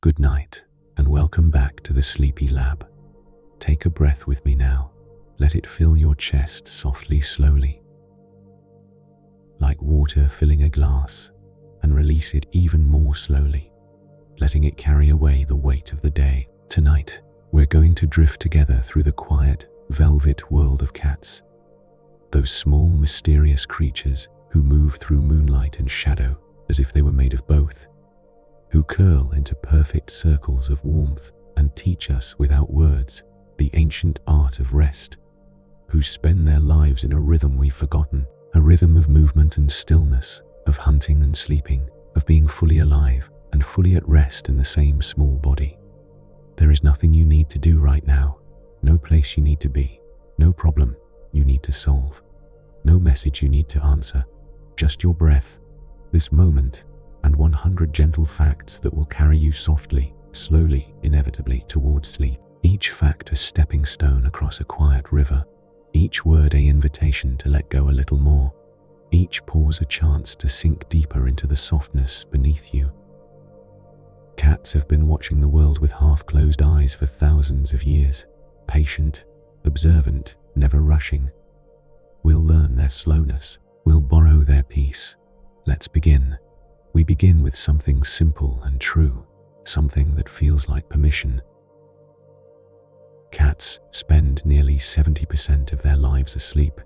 Good night, and welcome back to the Sleepy Lab. Take a breath with me now. Let it fill your chest softly, slowly, like water filling a glass, and release it even more slowly, letting it carry away the weight of the day. Tonight, we're going to drift together through the quiet, velvet world of cats. Those small, mysterious creatures who move through moonlight and shadow as if they were made of both, who curl into perfect circles of warmth and teach us without words the ancient art of rest, who spend their lives in a rhythm we've forgotten, a rhythm of movement and stillness, of hunting and sleeping, of being fully alive and fully at rest in the same small body. There is nothing you need to do right now, no place you need to be, no problem you need to solve, no message you need to answer, just your breath, this moment, and 100 gentle facts that will carry you softly, slowly, inevitably towards sleep. Each fact a stepping stone across a quiet river, each word an invitation to let go a little more, each pause a chance to sink deeper into the softness beneath you. Cats have been watching the world with half-closed eyes for thousands of years, patient, observant, never rushing. We'll learn their slowness, we'll borrow their peace. Let's begin. We begin with something simple and true, something that feels like permission. Cats spend nearly 70% of their lives asleep.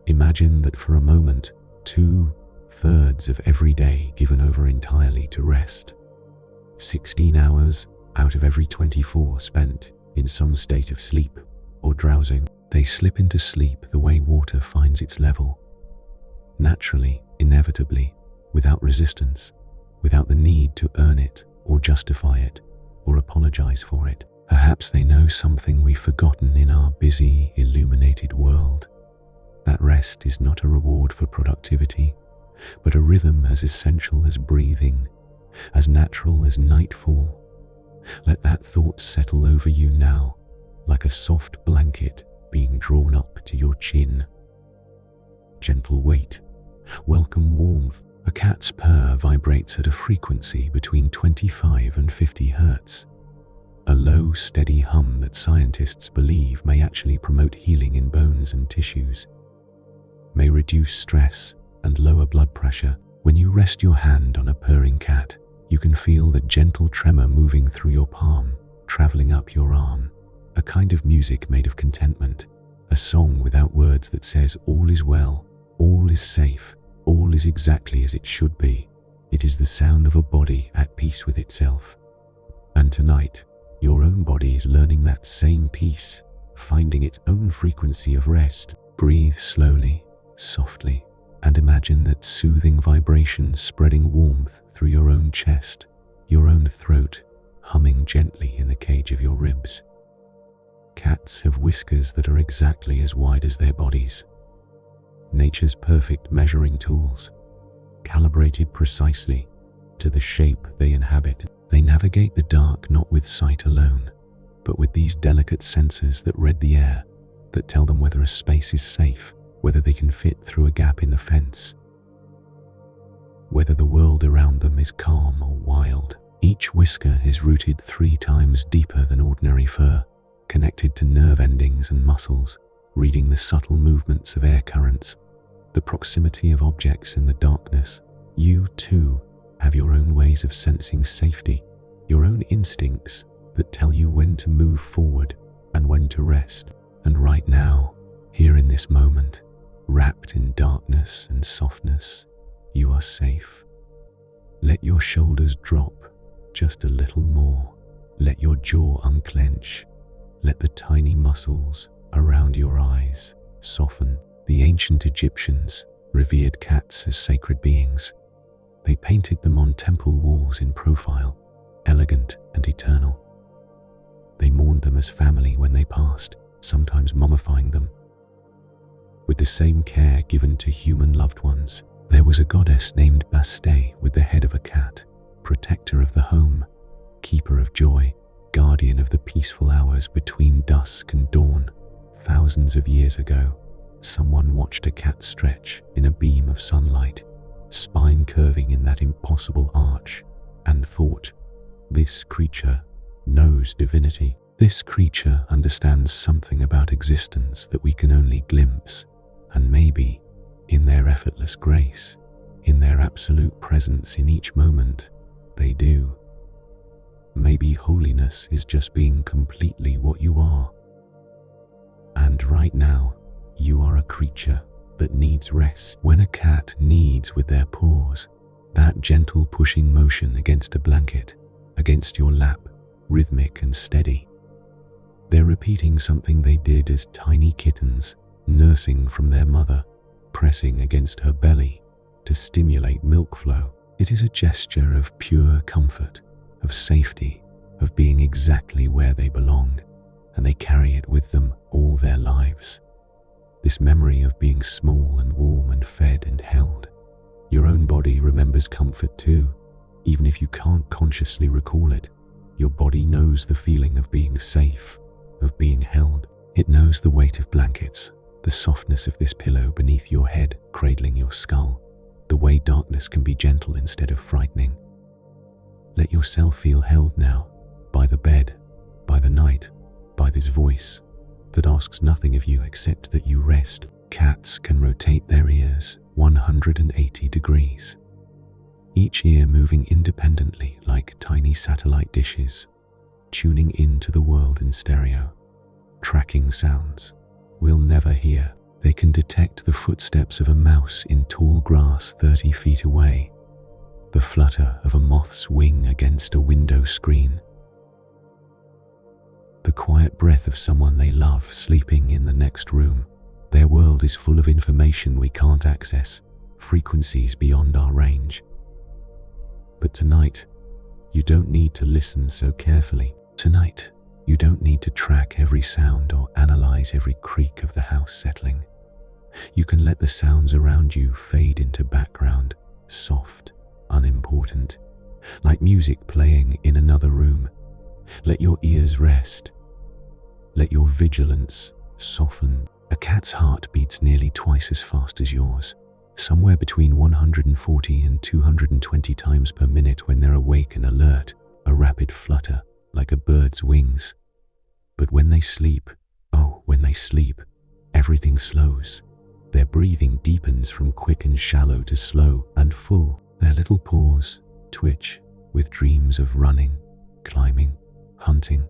Imagine that for a moment, 2/3 of every day given over entirely to rest. 16 hours out of every 24 spent in some state of sleep or drowsing. They slip into sleep the way water finds its level, naturally, inevitably, without resistance, without the need to earn it or justify it or apologize for it. Perhaps they know something we've forgotten in our busy, illuminated world. That rest is not a reward for productivity, but a rhythm as essential as breathing, as natural as nightfall. Let that thought settle over you now, like a soft blanket being drawn up to your chin. Gentle weight, welcome warmth. A cat's purr vibrates at a frequency between 25 and 50 hertz, a low, steady hum that scientists believe may actually promote healing in bones and tissues, may reduce stress and lower blood pressure. When you rest your hand on a purring cat, you can feel the gentle tremor moving through your palm, traveling up your arm, a kind of music made of contentment, a song without words that says all is well, all is safe, all is exactly as it should be. It is the sound of a body at peace with itself. And tonight, your own body is learning that same peace, finding its own frequency of rest. Breathe slowly, softly, and imagine that soothing vibration spreading warmth through your own chest, your own throat, humming gently in the cage of your ribs. Cats have whiskers that are exactly as wide as their bodies. Nature's perfect measuring tools, calibrated precisely to the shape they inhabit. They navigate the dark not with sight alone, but with these delicate sensors that read the air, that tell them whether a space is safe, whether they can fit through a gap in the fence, whether the world around them is calm or wild. Each whisker is rooted 3 times deeper than ordinary fur, connected to nerve endings and muscles, reading the subtle movements of air currents, the proximity of objects in the darkness. You, too, have your own ways of sensing safety, your own instincts that tell you when to move forward and when to rest. And right now, here in this moment, wrapped in darkness and softness, you are safe. Let your shoulders drop just a little more. Let your jaw unclench. Let the tiny muscles around your eyes soften. The ancient Egyptians revered cats as sacred beings. They painted them on temple walls in profile, elegant and eternal. They mourned them as family when they passed, sometimes mummifying them. With the same care given to human loved ones, there was a goddess named Bastet with the head of a cat, protector of the home, keeper of joy, guardian of the peaceful hours between dusk and dawn. Thousands of years ago, someone watched a cat stretch in a beam of sunlight, spine curving in that impossible arch, and thought, This creature knows divinity. This creature understands something about existence that we can only glimpse, and maybe, in their effortless grace, in their absolute presence in each moment, they do. Maybe holiness is just being completely what you are. And right now, you are a creature that needs rest. When a cat kneads with their paws, that gentle pushing motion against a blanket, against your lap, rhythmic and steady, they're repeating something they did as tiny kittens, nursing from their mother, pressing against her belly to stimulate milk flow. It is a gesture of pure comfort, of safety, of being exactly where they belong, and they carry it with them all their lives. This memory of being small and warm and fed and held. Your own body remembers comfort too, even if you can't consciously recall it. Your body knows the feeling of being safe, of being held. It knows the weight of blankets, the softness of this pillow beneath your head cradling your skull, the way darkness can be gentle instead of frightening. Let yourself feel held now, by the bed, by the night, by this voice that asks nothing of you except that you rest. Cats can rotate their ears 180 degrees, each ear moving independently like tiny satellite dishes, tuning into the world in stereo, tracking sounds we'll never hear. They can detect the footsteps of a mouse in tall grass 30 feet away, the flutter of a moth's wing against a window screen, the quiet breath of someone they love sleeping in the next room. Their world is full of information we can't access, frequencies beyond our range. But tonight, you don't need to listen so carefully. Tonight, you don't need to track every sound or analyze every creak of the house settling. You can let the sounds around you fade into background, soft, unimportant, like music playing in another room. Let your ears rest. Let your vigilance soften. A cat's heart beats nearly twice as fast as yours, somewhere between 140 and 220 times per minute when they're awake and alert, a rapid flutter like a bird's wings. But when they sleep, everything slows. Their breathing deepens from quick and shallow to slow and full. Their little paws twitch with dreams of running, climbing, hunting.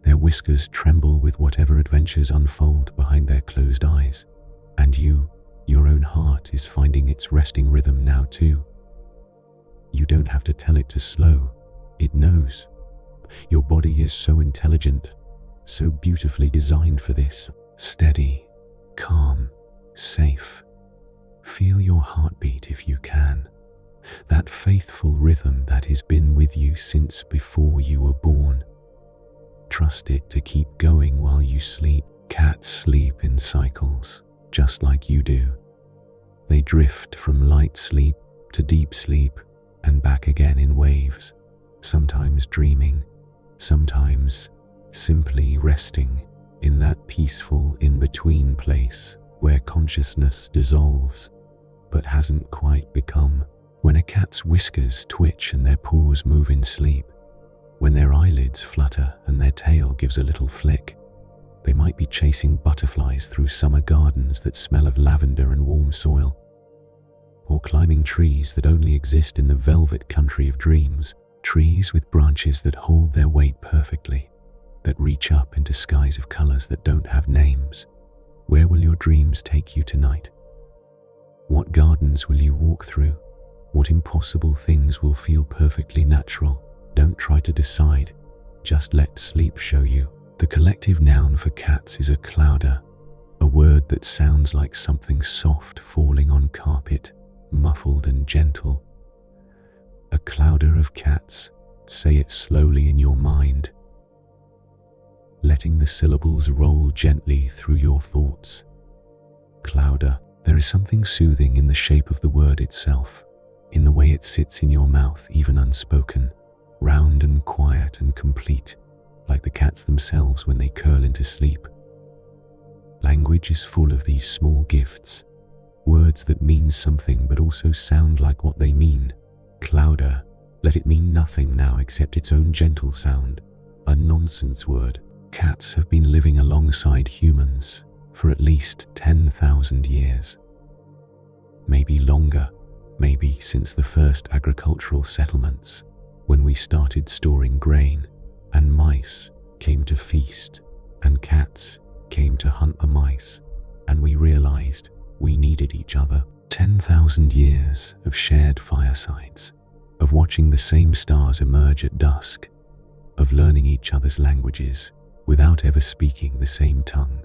Their whiskers tremble with whatever adventures unfold behind their closed eyes. And your own heart is finding its resting rhythm now too. You don't have to tell it to slow. It knows. Your body is so intelligent, so beautifully designed for this. Steady, calm, safe. Feel your heartbeat if you can. That faithful rhythm that has been with you since before you were born. Trust it to keep going while you sleep. Cats sleep in cycles, just like you do. They drift from light sleep to deep sleep and back again in waves, sometimes dreaming, sometimes simply resting in that peaceful in-between place where consciousness dissolves but hasn't quite become. When a cat's whiskers twitch and their paws move in sleep, when their eyelids flutter and their tail gives a little flick, they might be chasing butterflies through summer gardens that smell of lavender and warm soil, or climbing trees that only exist in the velvet country of dreams, trees with branches that hold their weight perfectly, that reach up into skies of colors that don't have names. Where will your dreams take you tonight? What gardens will you walk through? What impossible things will feel perfectly natural? Don't try to decide, just let sleep show you. The collective noun for cats is a clouder, a word that sounds like something soft falling on carpet, muffled and gentle. A clouder of cats. Say it slowly in your mind, letting the syllables roll gently through your thoughts. Clouder. There is something soothing in the shape of the word itself, in the way it sits in your mouth even unspoken, round and quiet and complete, like the cats themselves when they curl into sleep. Language is full of these small gifts, words that mean something but also sound like what they mean. Clouder Let it mean nothing now except its own gentle sound, a nonsense word. Cats have been living alongside humans for at least 10,000 years. Maybe longer, maybe since the first agricultural settlements, when we started storing grain, and mice came to feast, and cats came to hunt the mice, and we realized we needed each other. 10,000 years of shared firesides, of watching the same stars emerge at dusk, of learning each other's languages without ever speaking the same tongue.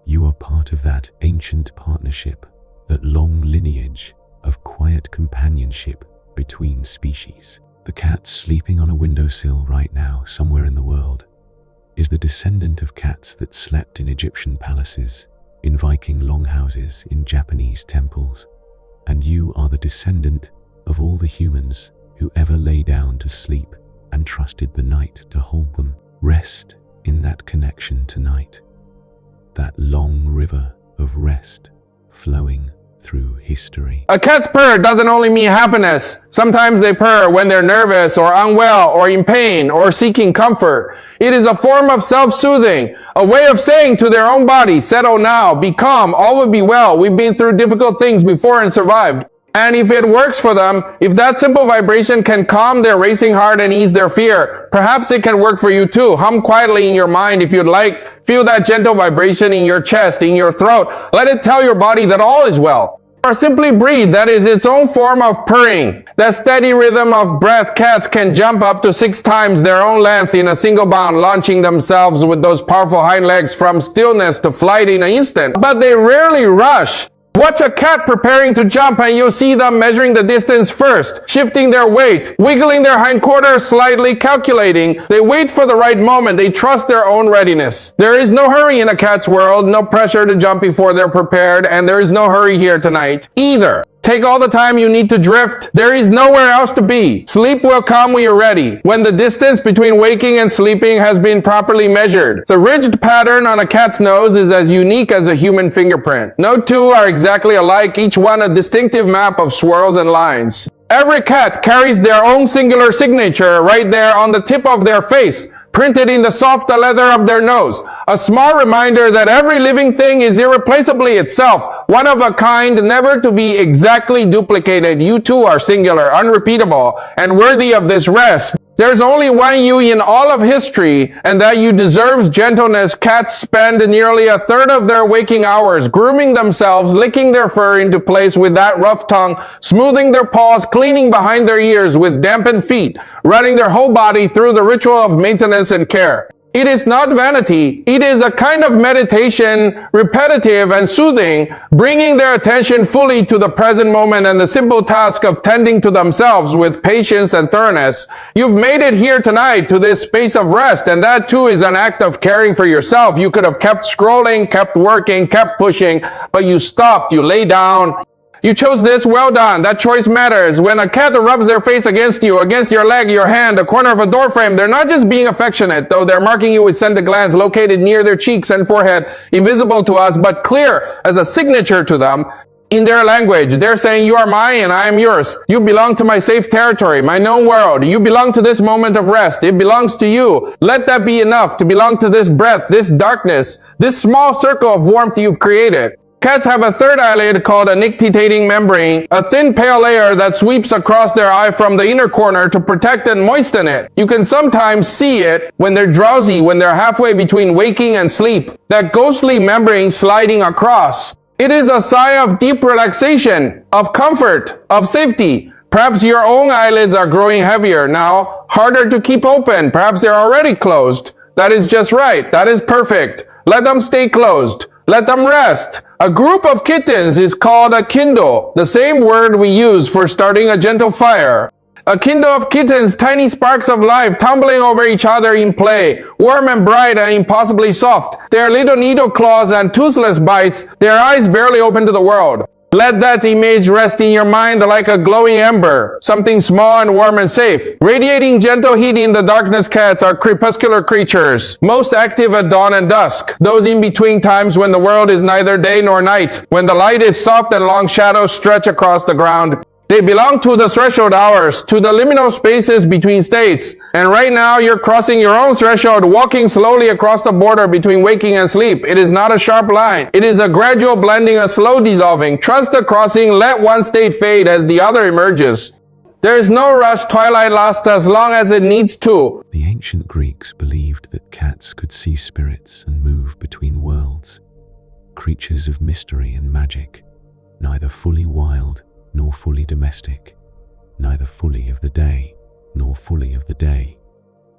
You are part of that ancient partnership, that long lineage of quiet companionship between species. The cat sleeping on a windowsill right now somewhere in the world is the descendant of cats that slept in Egyptian palaces, in Viking longhouses, in Japanese temples, and you are the descendant of all the humans who ever lay down to sleep and trusted the night to hold them. Rest in that connection tonight, that long river of rest flowing through history. A cat's purr doesn't only mean happiness. Sometimes they purr when they're nervous or unwell or in pain or seeking comfort. It is a form of self-soothing, a way of saying to their own body, settle now, be calm, all will be well. We've been through difficult things before and survived. And if it works for them, if that simple vibration can calm their racing heart and ease their fear, perhaps it can work for you too. Hum quietly in your mind if you'd like. Feel that gentle vibration in your chest, in your throat. Let it tell your body that all is well. Or simply breathe. That is its own form of purring. That steady rhythm of breath. Cats can jump up to 6 times their own length in a single bound, launching themselves with those powerful hind legs from stillness to flight in an instant. But they rarely rush. Watch a cat preparing to jump and you'll see them measuring the distance first, shifting their weight, wiggling their hindquarters slightly, calculating. They wait for the right moment. They trust their own readiness. There is no hurry in a cat's world, no pressure to jump before they're prepared, and there is no hurry here tonight either. Take all the time you need to drift. There is nowhere else to be. Sleep will come when you're ready, when the distance between waking and sleeping has been properly measured. The ridged pattern on a cat's nose is as unique as a human fingerprint. No two are exactly alike, each one a distinctive map of swirls and lines. Every cat carries their own singular signature right there on the tip of their face, printed in the soft leather of their nose. A small reminder that every living thing is irreplaceably itself, one of a kind, never to be exactly duplicated. You too are singular, unrepeatable, and worthy of this rest. There's only one you in all of history, and that you deserves gentleness. Cats spend nearly a third of their waking hours grooming themselves, licking their fur into place with that rough tongue, smoothing their paws, cleaning behind their ears with dampened feet, running their whole body through the ritual of maintenance and care. It is not vanity. It is a kind of meditation, repetitive and soothing, bringing their attention fully to the present moment and the simple task of tending to themselves with patience and thoroughness. You've made it here tonight to this space of rest, and that too is an act of caring for yourself. You could have kept scrolling, kept working, kept pushing, but you stopped, you lay down. You chose this, well done. That choice matters. When a cat rubs their face against you, against your leg, your hand, the corner of a door frame, they're not just being affectionate, though they're marking you with scented glands located near their cheeks and forehead, invisible to us, but clear as a signature to them. In their language, they're saying, you are mine and I am yours. You belong to my safe territory, my known world. You belong to this moment of rest. It belongs to you. Let that be enough to belong to this breath, this darkness, this small circle of warmth you've created. Cats have a third eyelid called a nictitating membrane, a thin pale layer that sweeps across their eye from the inner corner to protect and moisten it. You can sometimes see it when they're drowsy, when they're halfway between waking and sleep. That ghostly membrane sliding across. It is a sigh of deep relaxation, of comfort, of safety. Perhaps your own eyelids are growing heavier now, harder to keep open. Perhaps they're already closed. That is just right. That is perfect. Let them stay closed. Let them rest. A group of kittens is called a kindle, the same word we use for starting a gentle fire. A kindle of kittens, tiny sparks of life tumbling over each other in play, warm and bright and impossibly soft. Their little needle claws and toothless bites, their eyes barely open to the world. Let that image rest in your mind like a glowing ember, something small and warm and safe. Radiating gentle heat in the darkness, cats are crepuscular creatures, most active at dawn and dusk, those in between times when the world is neither day nor night, when the light is soft and long shadows stretch across the ground. They belong to the threshold hours, to the liminal spaces between states. And right now, you're crossing your own threshold, walking slowly across the border between waking and sleep. It is not a sharp line. It is a gradual blending, a slow dissolving. Trust the crossing, let one state fade as the other emerges. There is no rush, twilight lasts as long as it needs to. The ancient Greeks believed that cats could see spirits and move between worlds, creatures of mystery and magic, neither fully wild nor fully domestic, neither fully of the day, nor fully of the day,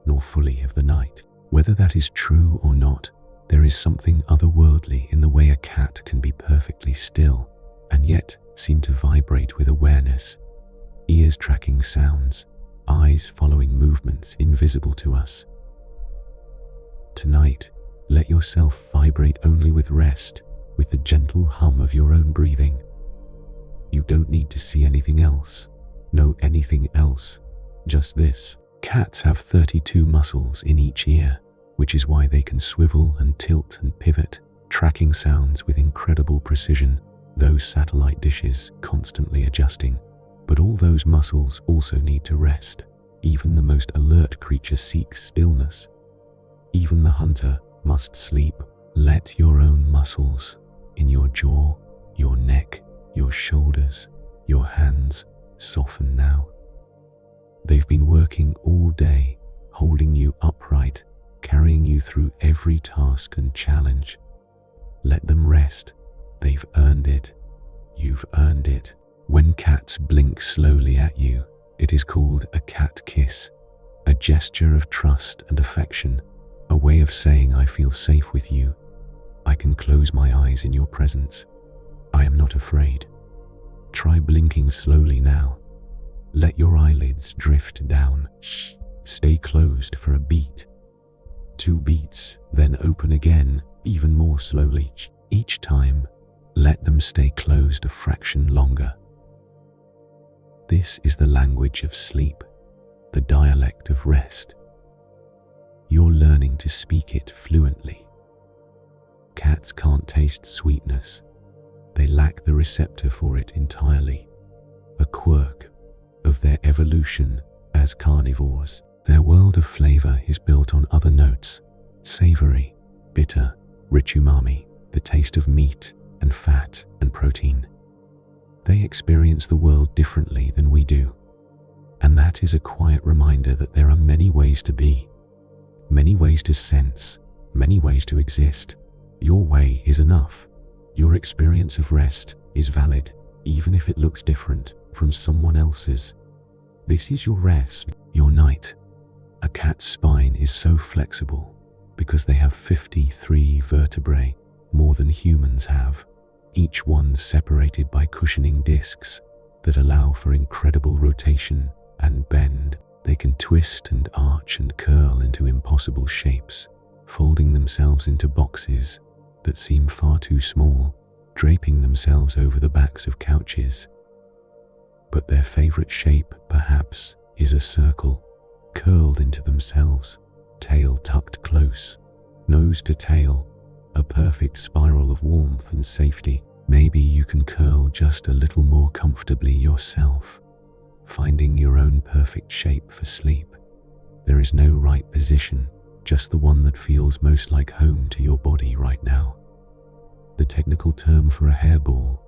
nor fully of the night. Whether that is true or not, there is something otherworldly in the way a cat can be perfectly still and yet seem to vibrate with awareness, ears tracking sounds, eyes following movements invisible to us. Tonight, let yourself vibrate only with rest, with the gentle hum of your own breathing. You don't need to see anything else, know anything else, just this. Cats have 32 muscles in each ear, which is why they can swivel and tilt and pivot, tracking sounds with incredible precision, those satellite dishes constantly adjusting. But all those muscles also need to rest. Even the most alert creature seeks stillness. Even the hunter must sleep. Let your own muscles in your jaw, your neck, your shoulders, your hands soften now. They've been working all day, holding you upright, carrying you through every task and challenge. Let them rest. They've earned it. You've earned it. When cats blink slowly at you, it is called a cat kiss, a gesture of trust and affection, a way of saying I feel safe with you. I can close my eyes in your presence. I am not afraid. Try blinking slowly now. Let your eyelids drift down. Stay closed for a beat. 2 beats, then open again, even more slowly. Each time, let them stay closed a fraction longer. This is the language of sleep, the dialect of rest. You're learning to speak it fluently. Cats can't taste sweetness. They lack the receptor for it entirely, a quirk of their evolution as carnivores. Their world of flavor is built on other notes: savory, bitter, rich umami, the taste of meat and fat and protein. They experience the world differently than we do, and that is a quiet reminder that there are many ways to be, many ways to sense, many ways to exist. Your way is enough. Your experience of rest is valid, even if it looks different from someone else's. This is your rest, your night. A cat's spine is so flexible because they have 53 vertebrae, more than humans have, each one separated by cushioning discs that allow for incredible rotation and bend. They can twist and arch and curl into impossible shapes, folding themselves into boxes that seem far too small, draping themselves over the backs of couches. But their favorite shape, perhaps, is a circle, curled into themselves, tail tucked close, nose to tail, a perfect spiral of warmth and safety. Maybe you can curl just a little more comfortably yourself, finding your own perfect shape for sleep. There is no right position, just the one that feels most like home to your body right now. The technical term for a hairball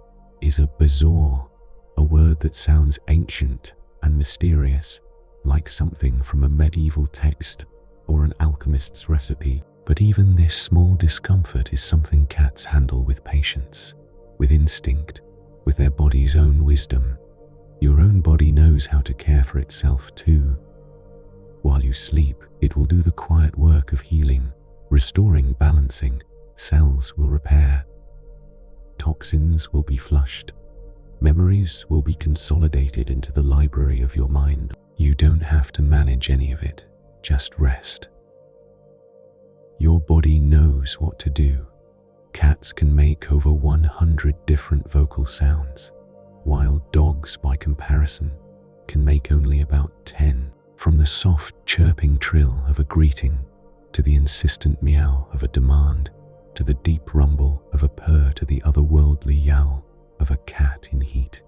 is a bezoar, a word that sounds ancient and mysterious, like something from a medieval text or an alchemist's recipe. But even this small discomfort is something cats handle with patience, with instinct, with their body's own wisdom. Your own body knows how to care for itself too. While you sleep, it will do the quiet work of healing, restoring balancing. Cells will repair. Toxins will be flushed. Memories will be consolidated into the library of your mind. You don't have to manage any of it, just rest. Your body knows what to do. Cats can make over 100 different vocal sounds, while dogs, by comparison, can make only about 10. From the soft chirping trill of a greeting, to the insistent meow of a demand, to the deep rumble of a purr, to the otherworldly yowl of a cat in heat.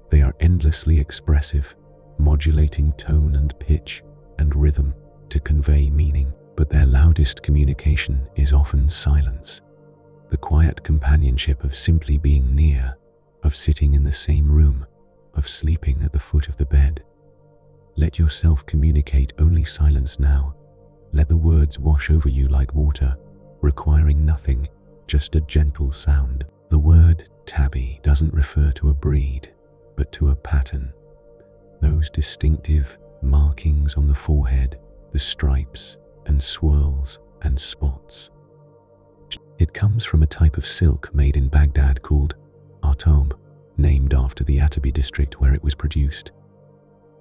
They are endlessly expressive, modulating tone and pitch and rhythm to convey meaning. But their loudest communication is often silence. The quiet companionship of simply being near, of sitting in the same room, of sleeping at the foot of the bed. Let yourself communicate only silence now. Let the words wash over you like water, requiring nothing, just a gentle sound. The word tabby doesn't refer to a breed, but to a pattern. Those distinctive markings on the forehead, the stripes and swirls and spots. It comes from a type of silk made in Baghdad called artab, named after the Atabi district where it was produced.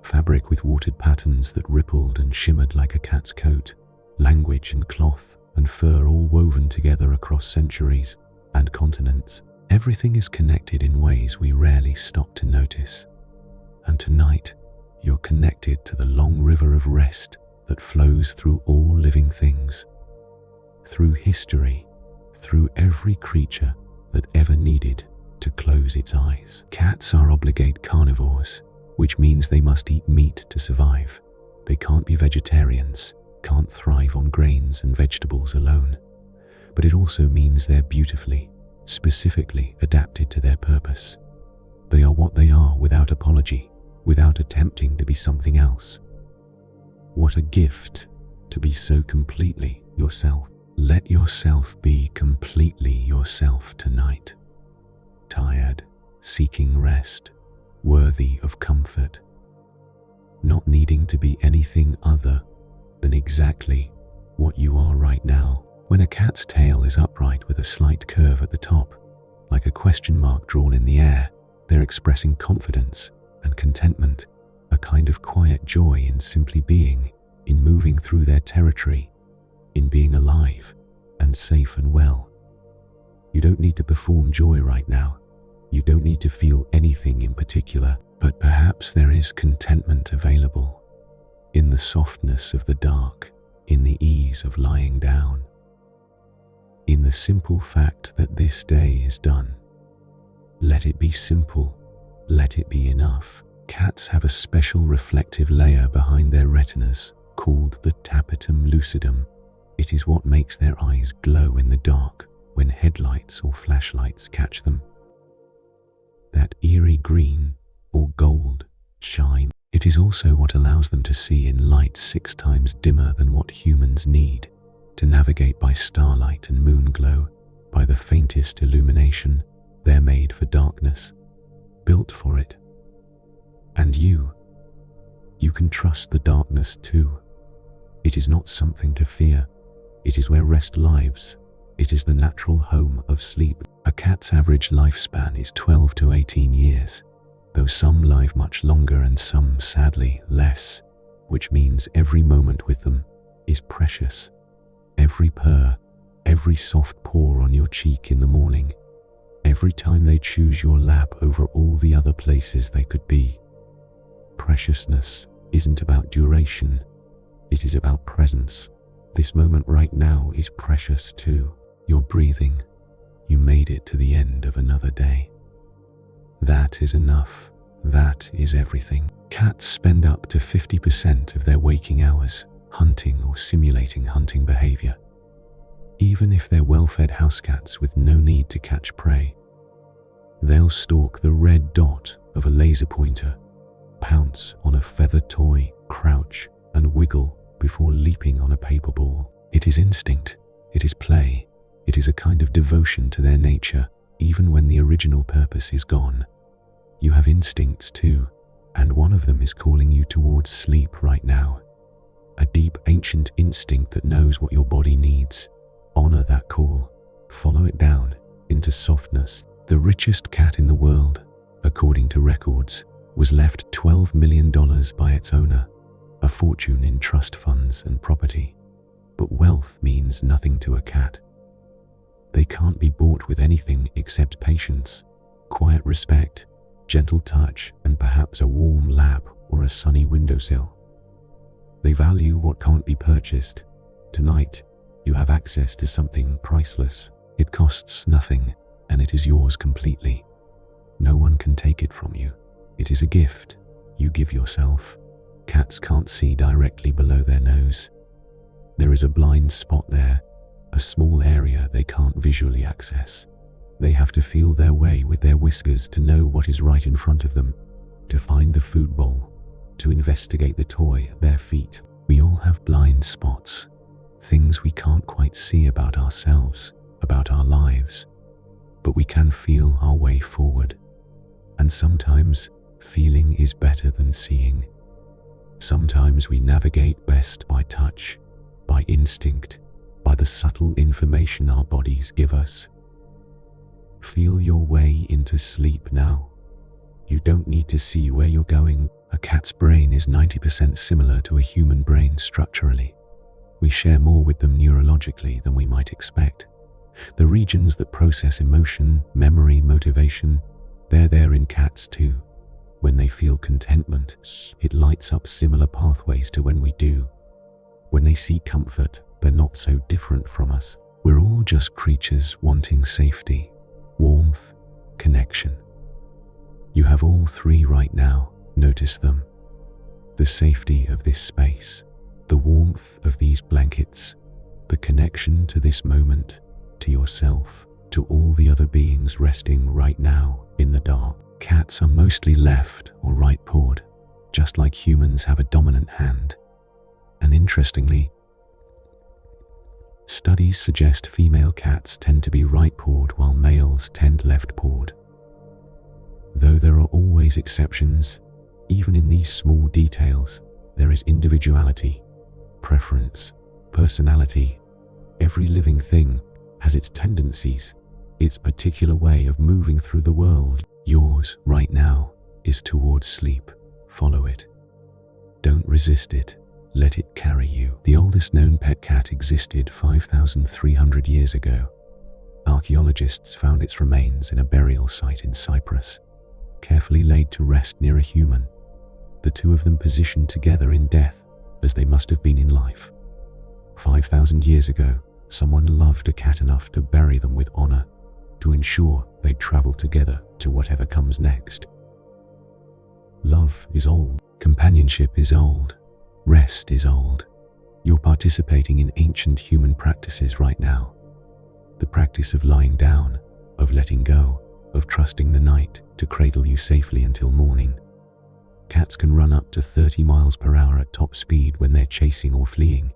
Fabric with watered patterns that rippled and shimmered like a cat's coat, language and cloth and fur all woven together across centuries and continents. Everything is connected in ways we rarely stop to notice. And tonight, you're connected to the long river of rest that flows through all living things, through history, through every creature that ever needed to close its eyes. Cats are obligate carnivores, which means they must eat meat to survive. They can't be vegetarians, can't thrive on grains and vegetables alone. But it also means they're beautifully, specifically adapted to their purpose. They are what they are without apology, without attempting to be something else. What a gift to be so completely yourself. Let yourself be completely yourself tonight. Tired, seeking rest, worthy of comfort, not needing to be anything other than exactly what you are right now. When a cat's tail is upright with a slight curve at the top, like a question mark drawn in the air, they're expressing confidence and contentment, a kind of quiet joy in simply being, in moving through their territory, in being alive and safe and well. You don't need to perform joy right now. You don't need to feel anything in particular, but perhaps there is contentment available in the softness of the dark, in the ease of lying down, in the simple fact that this day is done. Let it be simple, let it be enough. Cats have a special reflective layer behind their retinas called the tapetum lucidum. It is what makes their eyes glow in the dark when headlights or flashlights catch them. That eerie green or gold shine. It is also what allows them to see in light 6 times dimmer than what humans need, to navigate by starlight and moon glow, by the faintest illumination. They're made for darkness, built for it. And you can trust the darkness too. It is not something to fear. It is where rest lives. It is the natural home of sleep. A cat's average lifespan is 12 to 18 years, though some live much longer and some, sadly, less, which means every moment with them is precious. Every purr, every soft paw on your cheek in the morning, every time they choose your lap over all the other places they could be. Preciousness isn't about duration, it is about presence. This moment right now is precious too. You're breathing. You made it to the end of another day. That is enough. That is everything. Cats spend up to 50% of their waking hours hunting or simulating hunting behavior, even if they're well-fed house cats with no need to catch prey. They'll stalk the red dot of a laser pointer, pounce on a feathered toy, crouch and wiggle before leaping on a paper ball. It is instinct, it is play, it is a kind of devotion to their nature, even when the original purpose is gone. You have instincts too, and one of them is calling you towards sleep right now. A deep ancient instinct that knows what your body needs. Honor that call, follow it down into softness. The richest cat in the world, according to records, was left $12 million by its owner, a fortune in trust funds and property. But wealth means nothing to a cat. They can't be bought with anything except patience, quiet respect, gentle touch, and perhaps a warm lap or a sunny windowsill. They value what can't be purchased. Tonight, you have access to something priceless. It costs nothing, and it is yours completely. No one can take it from you. It is a gift you give yourself. Cats can't see directly below their nose. There is a blind spot there, a small area they can't visually access. They have to feel their way with their whiskers to know what is right in front of them, to find the food bowl, to investigate the toy at their feet. We all have blind spots, things we can't quite see about ourselves, about our lives, but we can feel our way forward. And sometimes feeling is better than seeing. Sometimes we navigate best by touch, by instinct, by the subtle information our bodies give us. Feel your way into sleep now. You don't need to see where you're going. A cat's brain is 90% similar to a human brain structurally. We share more with them neurologically than we might expect. The regions that process emotion, memory, motivation, they're there in cats too. When they feel contentment, it lights up similar pathways to when we do. When they seek comfort, they're not so different from us. We're all just creatures wanting safety, warmth, connection. You have all three right now. Notice them. The safety of this space, the warmth of these blankets, the connection to this moment, to yourself, to all the other beings resting right now in the dark. Cats are mostly left or right-pawed, just like humans have a dominant hand. And interestingly, studies suggest female cats tend to be right-pawed while males tend left-pawed. Though there are always exceptions, even in these small details, there is individuality, preference, personality. Every living thing has its tendencies, its particular way of moving through the world. Yours, right now, is towards sleep. Follow it. Don't resist it. Let it carry you. The oldest known pet cat existed 5,300 years ago. Archaeologists found its remains in a burial site in Cyprus, carefully laid to rest near a human, the two of them positioned together in death as they must have been in life. 5,000 years ago, someone loved a cat enough to bury them with honor, to ensure they'd travel together to whatever comes next. Love is old. Companionship is old. Rest is old. You're participating in ancient human practices right now. The practice of lying down, of letting go, of trusting the night to cradle you safely until morning. Cats can run up to 30 miles per hour at top speed when they're chasing or fleeing,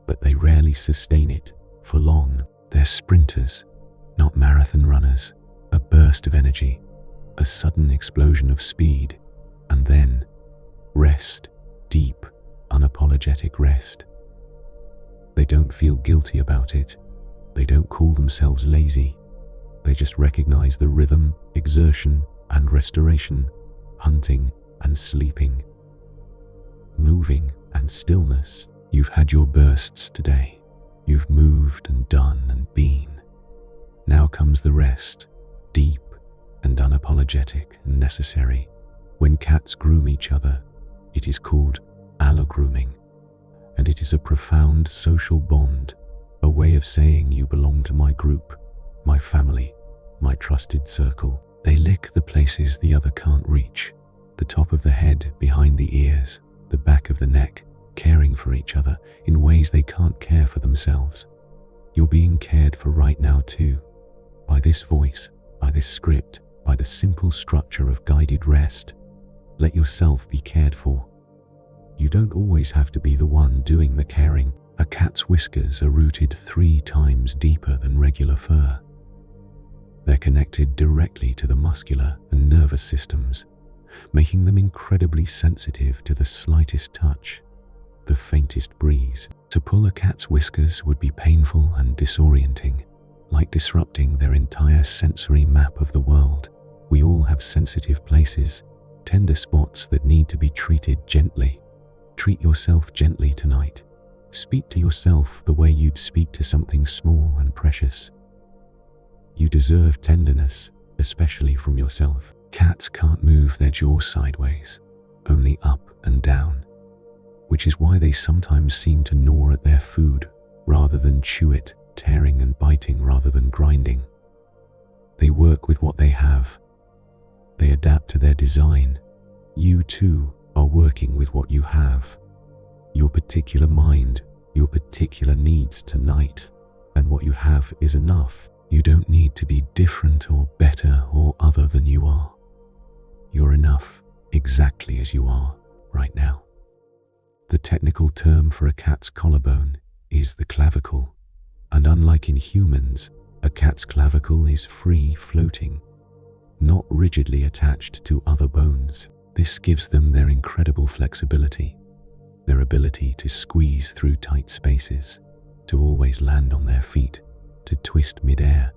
but they rarely sustain it for long. They're sprinters, not marathon runners. A burst of energy, a sudden explosion of speed, and then rest, deep, unapologetic rest. They don't feel guilty about it. They don't call themselves lazy. They just recognize the rhythm, exertion, and restoration, hunting and sleeping, moving and stillness. You've had your bursts today. You've moved and done and been. Now comes the rest, deep and unapologetic and necessary. When cats groom each other, it is called allogrooming, and it is a profound social bond, a way of saying you belong to my group, my family, my trusted circle. They lick the places the other can't reach, the top of the head, behind the ears, the back of the neck, caring for each other in ways they can't care for themselves. You're being cared for right now too, by this voice, by this script, by the simple structure of guided rest. Let yourself be cared for. You don't always have to be the one doing the caring. A cat's whiskers are rooted 3 times deeper than regular fur. They're connected directly to the muscular and nervous systems, making them incredibly sensitive to the slightest touch, the faintest breeze. To pull a cat's whiskers would be painful and disorienting, like disrupting their entire sensory map of the world. We all have sensitive places, tender spots that need to be treated gently. Treat yourself gently tonight. Speak to yourself the way you'd speak to something small and precious. You deserve tenderness, especially from yourself. Cats can't move their jaws sideways, only up and down, which is why they sometimes seem to gnaw at their food rather than chew it, tearing and biting rather than grinding. They work with what they have. They adapt to their design, You too are working with what you have, your particular mind, your particular needs tonight, and what you have is enough. You don't need to be different or better or other than you are. You're enough exactly as you are right now. The technical term for a cat's collarbone is the clavicle, and unlike in humans, a cat's clavicle is free floating, not rigidly attached to other bones. This gives them their incredible flexibility, their ability to squeeze through tight spaces, to always land on their feet, to twist mid-air.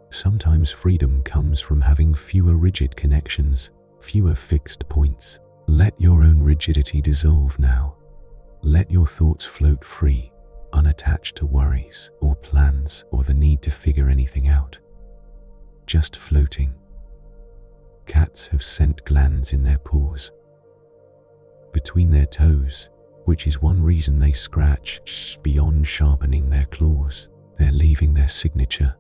Sometimes freedom comes from having fewer rigid connections, fewer fixed points. Let your own rigidity dissolve now. Let your thoughts float free, unattached to worries or plans or the need to figure anything out. Just floating. Cats have scent glands in their paws, between their toes, which is one reason they scratch beyond sharpening their claws. They're leaving their signature,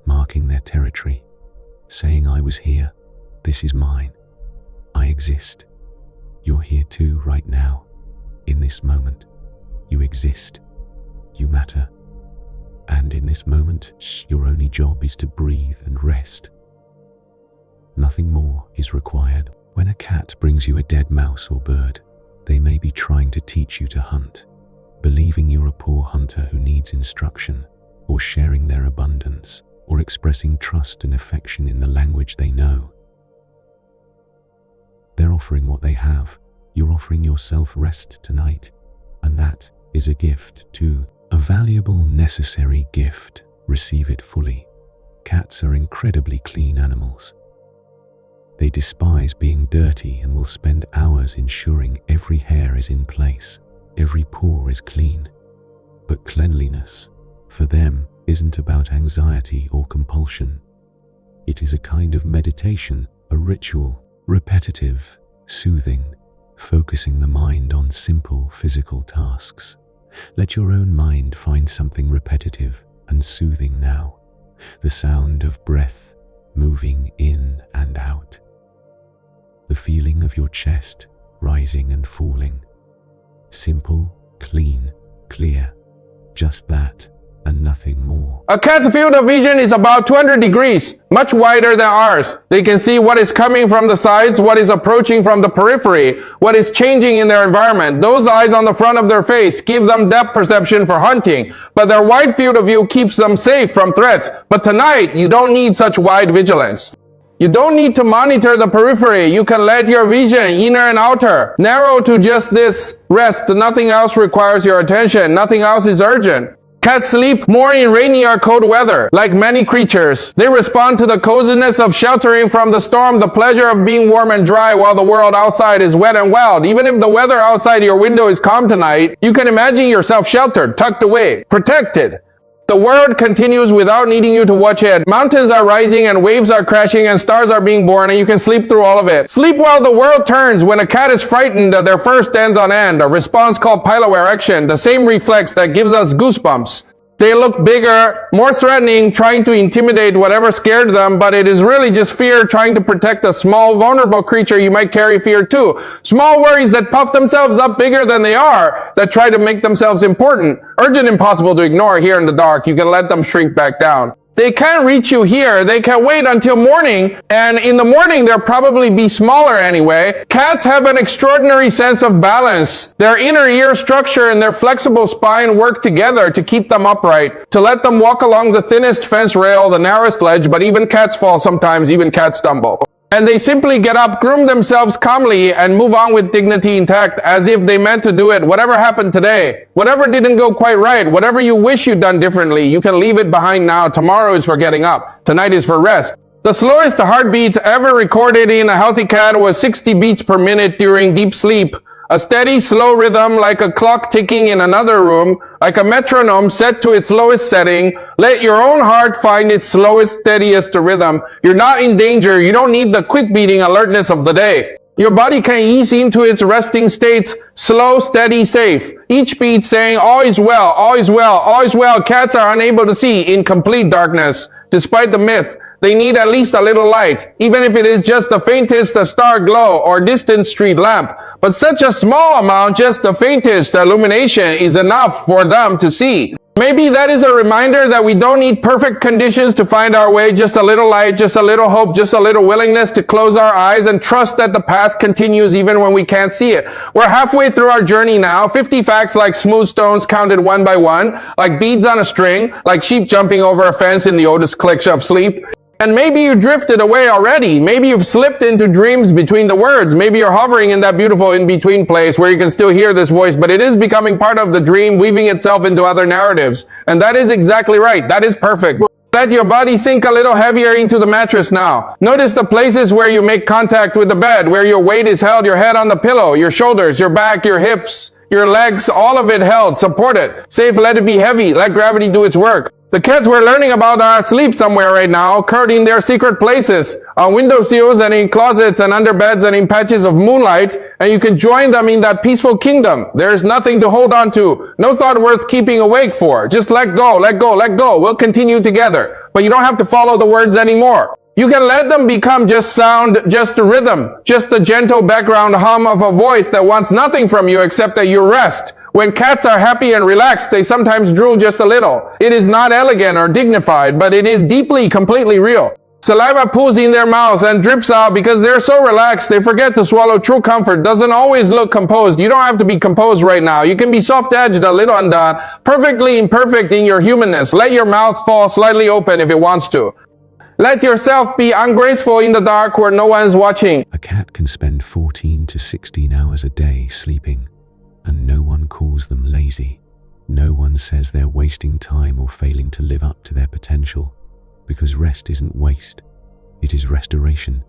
marking their territory, saying, I was here, this is mine, I exist. You're here too right now, in this moment. You exist, you matter, and in this moment, your only job is to breathe and rest. Nothing more is required. When a cat brings you a dead mouse or bird, they may be trying to teach you to hunt, believing you're a poor hunter who needs instruction, or sharing their abundance, or expressing trust and affection in the language they know. They're offering what they have. You're offering yourself rest tonight, and that is a gift too. A valuable, necessary gift. Receive it fully. Cats are incredibly clean animals. They despise being dirty and will spend hours ensuring every hair is in place, every paw is clean. But cleanliness, for them, isn't about anxiety or compulsion. It is a kind of meditation, a ritual, repetitive, soothing, focusing the mind on simple physical tasks. Let your own mind find something repetitive and soothing now. The sound of breath moving in and out. The feeling of your chest rising and falling. Simple, clean, clear. Just that and nothing more. A cat's field of vision is about 200 degrees, much wider than ours. They can see what is coming from the sides, what is approaching from the periphery, what is changing in their environment. Those eyes on the front of their face give them depth perception for hunting, but their wide field of view keeps them safe from threats. But tonight, you don't need such wide vigilance. You don't need to monitor the periphery. You can let your vision, inner and outer, narrow to just this. Rest. Nothing else requires your attention. Nothing else is urgent. Cats sleep more in rainy or cold weather. Like many creatures, they respond to the coziness of sheltering from the storm, the pleasure of being warm and dry while the world outside is wet and wild. Even if the weather outside your window is calm tonight, you can imagine yourself sheltered, tucked away, protected. The world continues without needing you to watch it. Mountains are rising and waves are crashing and stars are being born, and you can sleep through all of it. Sleep while the world turns. When a cat is frightened, their fur stands on end. A response called piloerection, the same reflex that gives us goosebumps. They look bigger, more threatening, trying to intimidate whatever scared them, but it is really just fear trying to protect a small, vulnerable creature you might carry fear to. Small worries that puff themselves up bigger than they are, that try to make themselves important. Urgent, impossible to ignore here in the dark. You can let them shrink back down. They can't reach you here. They can wait until morning, and in the morning they'll probably be smaller anyway. Cats have an extraordinary sense of balance. Their inner ear structure and their flexible spine work together to keep them upright, to let them walk along the thinnest fence rail, the narrowest ledge, but even cats fall sometimes, even cats stumble. And they simply get up, groom themselves calmly, and move on with dignity intact, as if they meant to do it. Whatever happened today, whatever didn't go quite right, whatever you wish you'd done differently, you can leave it behind now. Tomorrow is for getting up. Tonight is for rest. The slowest heartbeat ever recorded in a healthy cat was 60 beats per minute during deep sleep. A steady, slow rhythm like a clock ticking in another room, like a metronome set to its lowest setting. Let your own heart find its slowest, steadiest rhythm. You're not in danger. You don't need the quick beating alertness of the day. Your body can ease into its resting state, slow, steady, safe. Each beat saying, all is well, all is well, all is well. Cats are unable to see in complete darkness. Despite the myth They need at least a little light, even if it is just the faintest star glow or distant street lamp. But such a small amount, just the faintest illumination, is enough for them to see. Maybe that is a reminder that we don't need perfect conditions to find our way, just a little light, just a little hope, just a little willingness to close our eyes and trust that the path continues even when we can't see it. We're halfway through our journey now, 50 facts like smooth stones counted one by one, like beads on a string, like sheep jumping over a fence in the oldest click of sleep. And maybe you drifted away already. Maybe you've slipped into dreams between the words. Maybe you're hovering in that beautiful in-between place where you can still hear this voice, but it is becoming part of the dream, weaving itself into other narratives. And that is exactly right. That is perfect. Let your body sink a little heavier into the mattress now. Notice the places where you make contact with the bed, where your weight is held, your head on the pillow, your shoulders, your back, your hips, your legs, all of it held. Support it. Safe, let it be heavy. Let gravity do its work. The cats we're learning about are asleep somewhere right now, curled in their secret places, on windowsills and in closets and under beds and in patches of moonlight, and you can join them in that peaceful kingdom. There is nothing to hold on to, no thought worth keeping awake for. Just let go, let go, let go. We'll continue together. But you don't have to follow the words anymore. You can let them become just sound, just a rhythm, just the gentle background hum of a voice that wants nothing from you except that you rest. When cats are happy and relaxed, they sometimes drool just a little. It is not elegant or dignified, but it is deeply, completely real. Saliva pools in their mouths and drips out because they're so relaxed they forget to swallow. True comfort doesn't always look composed. You don't have to be composed right now. You can be soft-edged, a little undone, perfectly imperfect in your humanness. Let your mouth fall slightly open if it wants to. Let yourself be ungraceful in the dark where no one is watching. A cat can spend 14 to 16 hours a day sleeping, and no one calls them lazy. No one says they're wasting time or failing to live up to their potential, because rest isn't waste. It is restoration.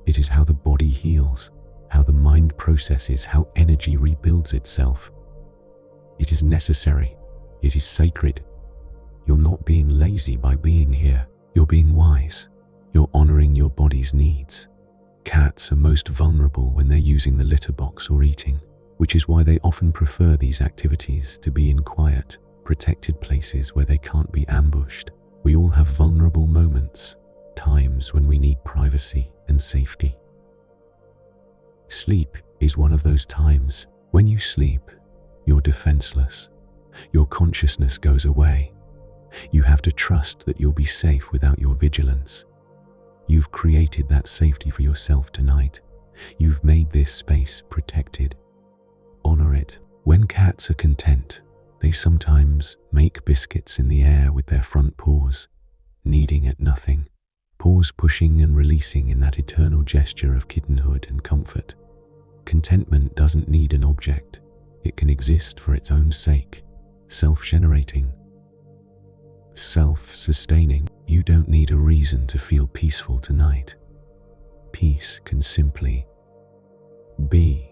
It is how the body heals, how the mind processes, how energy rebuilds itself. It is necessary. It is sacred. You're not being lazy by being here. You're being wise. You're honoring your body's needs. Cats are most vulnerable when they're using the litter box or eating, which is why they often prefer these activities to be in quiet, protected places where they can't be ambushed. We all have vulnerable moments, times when we need privacy and safety. Sleep is one of those times. When you sleep, you're defenseless. Your consciousness goes away. You have to trust that you'll be safe without your vigilance. You've created that safety for yourself tonight. You've made this space protected. Honor it. When cats are content, they sometimes make biscuits in the air with their front paws, kneading at nothing, paws pushing and releasing in that eternal gesture of kittenhood and comfort. Contentment doesn't need an object. It can exist for its own sake, self-generating, self-sustaining. You don't need a reason to feel peaceful tonight. Peace can simply be.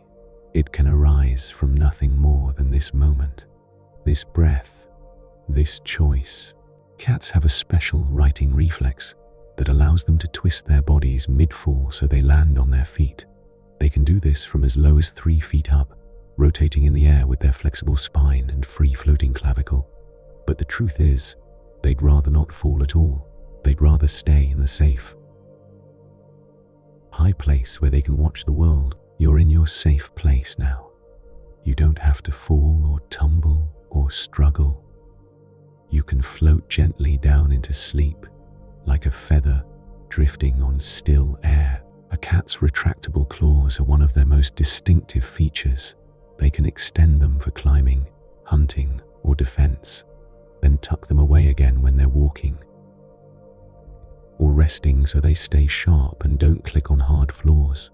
It can arise from nothing more than this moment, this breath, this choice. Cats have a special righting reflex that allows them to twist their bodies mid-fall so they land on their feet. They can do this from as low as 3 feet up, rotating in the air with their flexible spine and free-floating clavicle. But the truth is, they'd rather not fall at all. They'd rather stay in the safe, high place where they can watch the world. You're in your safe place now. You don't have to fall or tumble or struggle. You can float gently down into sleep, like a feather drifting on still air. A cat's retractable claws are one of their most distinctive features. They can extend them for climbing, hunting, or defense, then tuck them away again when they're walking or resting so they stay sharp and don't click on hard floors.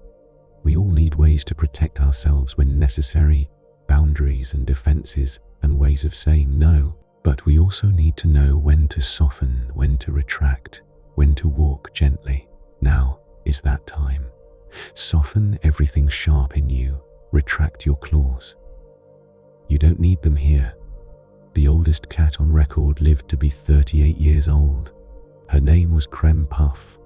We all need ways to protect ourselves when necessary, boundaries and defenses and ways of saying no. But we also need to know when to soften, when to retract, when to walk gently. Now is that time. Soften everything sharp in you. Retract your claws. You don't need them here. The oldest cat on record lived to be 38 years old. Her name was Creme Puff,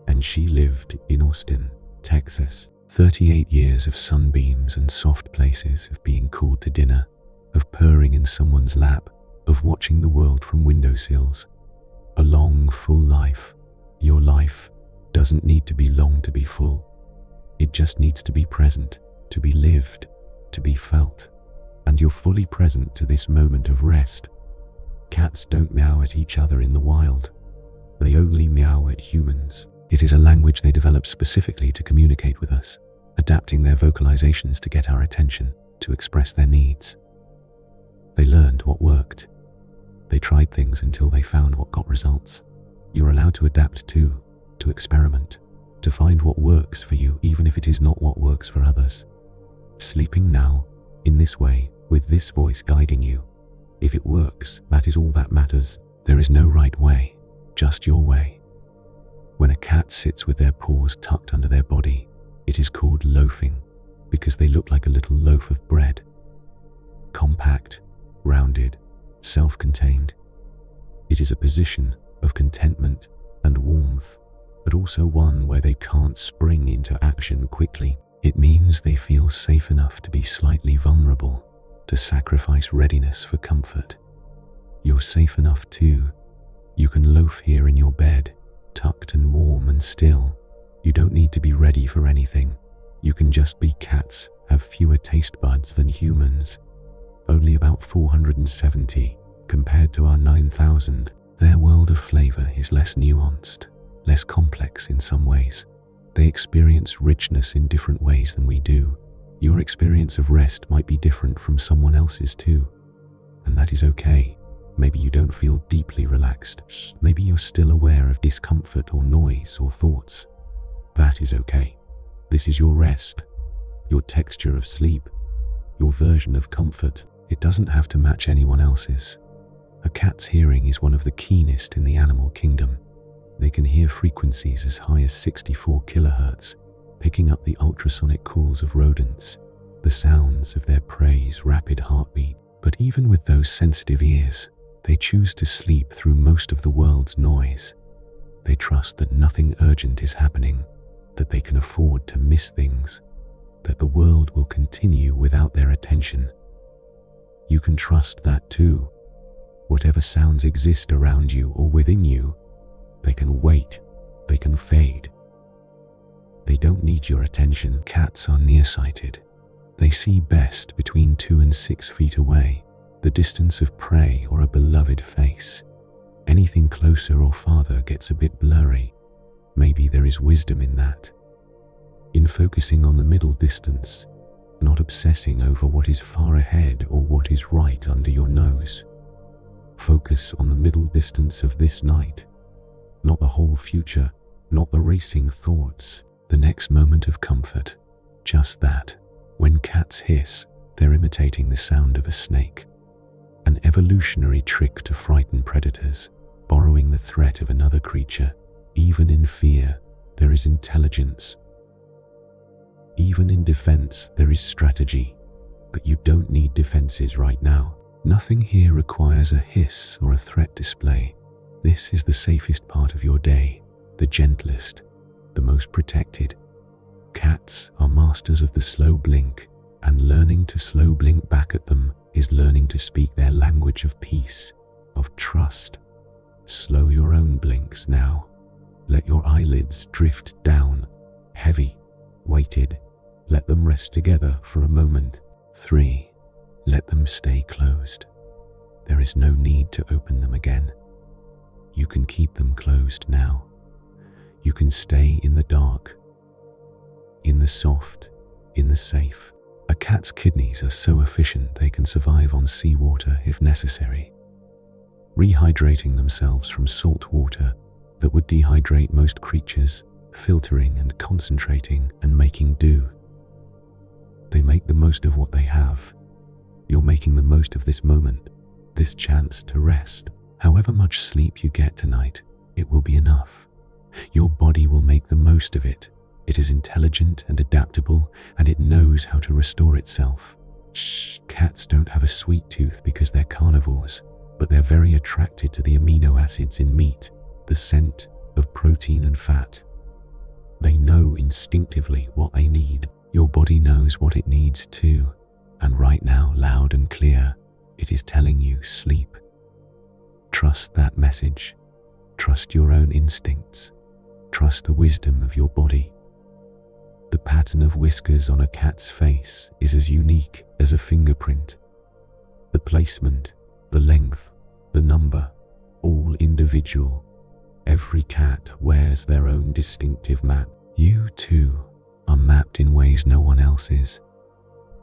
and she lived in Austin, Texas. 38 years of sunbeams and soft places, of being called to dinner, of purring in someone's lap, of watching the world from windowsills. A long, full life, Your life doesn't need to be long to be full. It just needs to be present, to be lived, to be felt. And you're fully present to this moment of rest. Cats don't meow at each other in the wild. They only meow at humans. It is a language they develop specifically to communicate with us, adapting their vocalizations to get our attention, to express their needs. They learned what worked. They tried things until they found what got results. You're allowed to adapt too, to experiment, to find what works for you even if it is not what works for others. Sleeping now, in this way, with this voice guiding you. If it works, that is all that matters. There is no right way, just your way. When a cat sits with their paws tucked under their body, it is called loafing because they look like a little loaf of bread. Compact, rounded, self-contained. It is a position of contentment and warmth, but also one where they can't spring into action quickly. It means they feel safe enough to be slightly vulnerable, to sacrifice readiness for comfort. You're safe enough too. You can loaf here in your bed, tucked and warm and still. You don't need to be ready for anything. You can just be. Cats have fewer taste buds than humans, only about 470 compared to our 9,000. Their world of flavor is less nuanced, less complex in some ways. They experience richness in different ways than we do. Your experience of rest might be different from someone else's too, and that is okay. Maybe you don't feel deeply relaxed. Maybe you're still aware of discomfort or noise or thoughts. That is okay. This is your rest, your texture of sleep, your version of comfort. It doesn't have to match anyone else's. A cat's hearing is one of the keenest in the animal kingdom. They can hear frequencies as high as 64 kilohertz, picking up the ultrasonic calls of rodents, the sounds of their prey's rapid heartbeat. But even with those sensitive ears, they choose to sleep through most of the world's noise. They trust that nothing urgent is happening, that they can afford to miss things, that the world will continue without their attention. You can trust that too. Whatever sounds exist around you or within you, they can wait, they can fade. They don't need your attention. Cats are nearsighted. They see best between 2 and 6 feet away, the distance of prey or a beloved face. Anything closer or farther gets a bit blurry. Maybe there is wisdom in that. In focusing on the middle distance, not obsessing over what is far ahead or what is right under your nose. Focus on the middle distance of this night, not the whole future, not the racing thoughts, the next moment of comfort, just that. When cats hiss, they're imitating the sound of a snake, an evolutionary trick to frighten predators, borrowing the threat of another creature. Even in fear, there is intelligence. Even in defense, there is strategy. But you don't need defenses right now. Nothing here requires a hiss or a threat display. This is the safest part of your day, the gentlest, the most protected. Cats are masters of the slow blink, and learning to slow blink back at them is learning to speak their language of peace, of trust. Slow your own blinks now. Let your eyelids drift down, heavy, weighted. Let them rest together for a moment. 3. Let them stay closed. There is no need to open them again. You can keep them closed now. You can stay in the dark, in the soft, in the safe. A cat's kidneys are so efficient they can survive on seawater if necessary, rehydrating themselves from salt water that would dehydrate most creatures, filtering and concentrating and making do. They make the most of what they have. You're making the most of this moment, this chance to rest. However much sleep you get tonight, it will be enough. Your body will make the most of it. It is intelligent and adaptable, and it knows how to restore itself. Cats don't have a sweet tooth because they're carnivores, but they're very attracted to the amino acids in meat, the scent of protein and fat. They know instinctively what they need. Your body knows what it needs too, and right now, loud and clear, it is telling you sleep. Trust that message. Trust your own instincts. Trust the wisdom of your body. The pattern of whiskers on a cat's face is as unique as a fingerprint. The placement, the length, the number, all individual. Every cat wears their own distinctive map. You too are mapped in ways no one else is.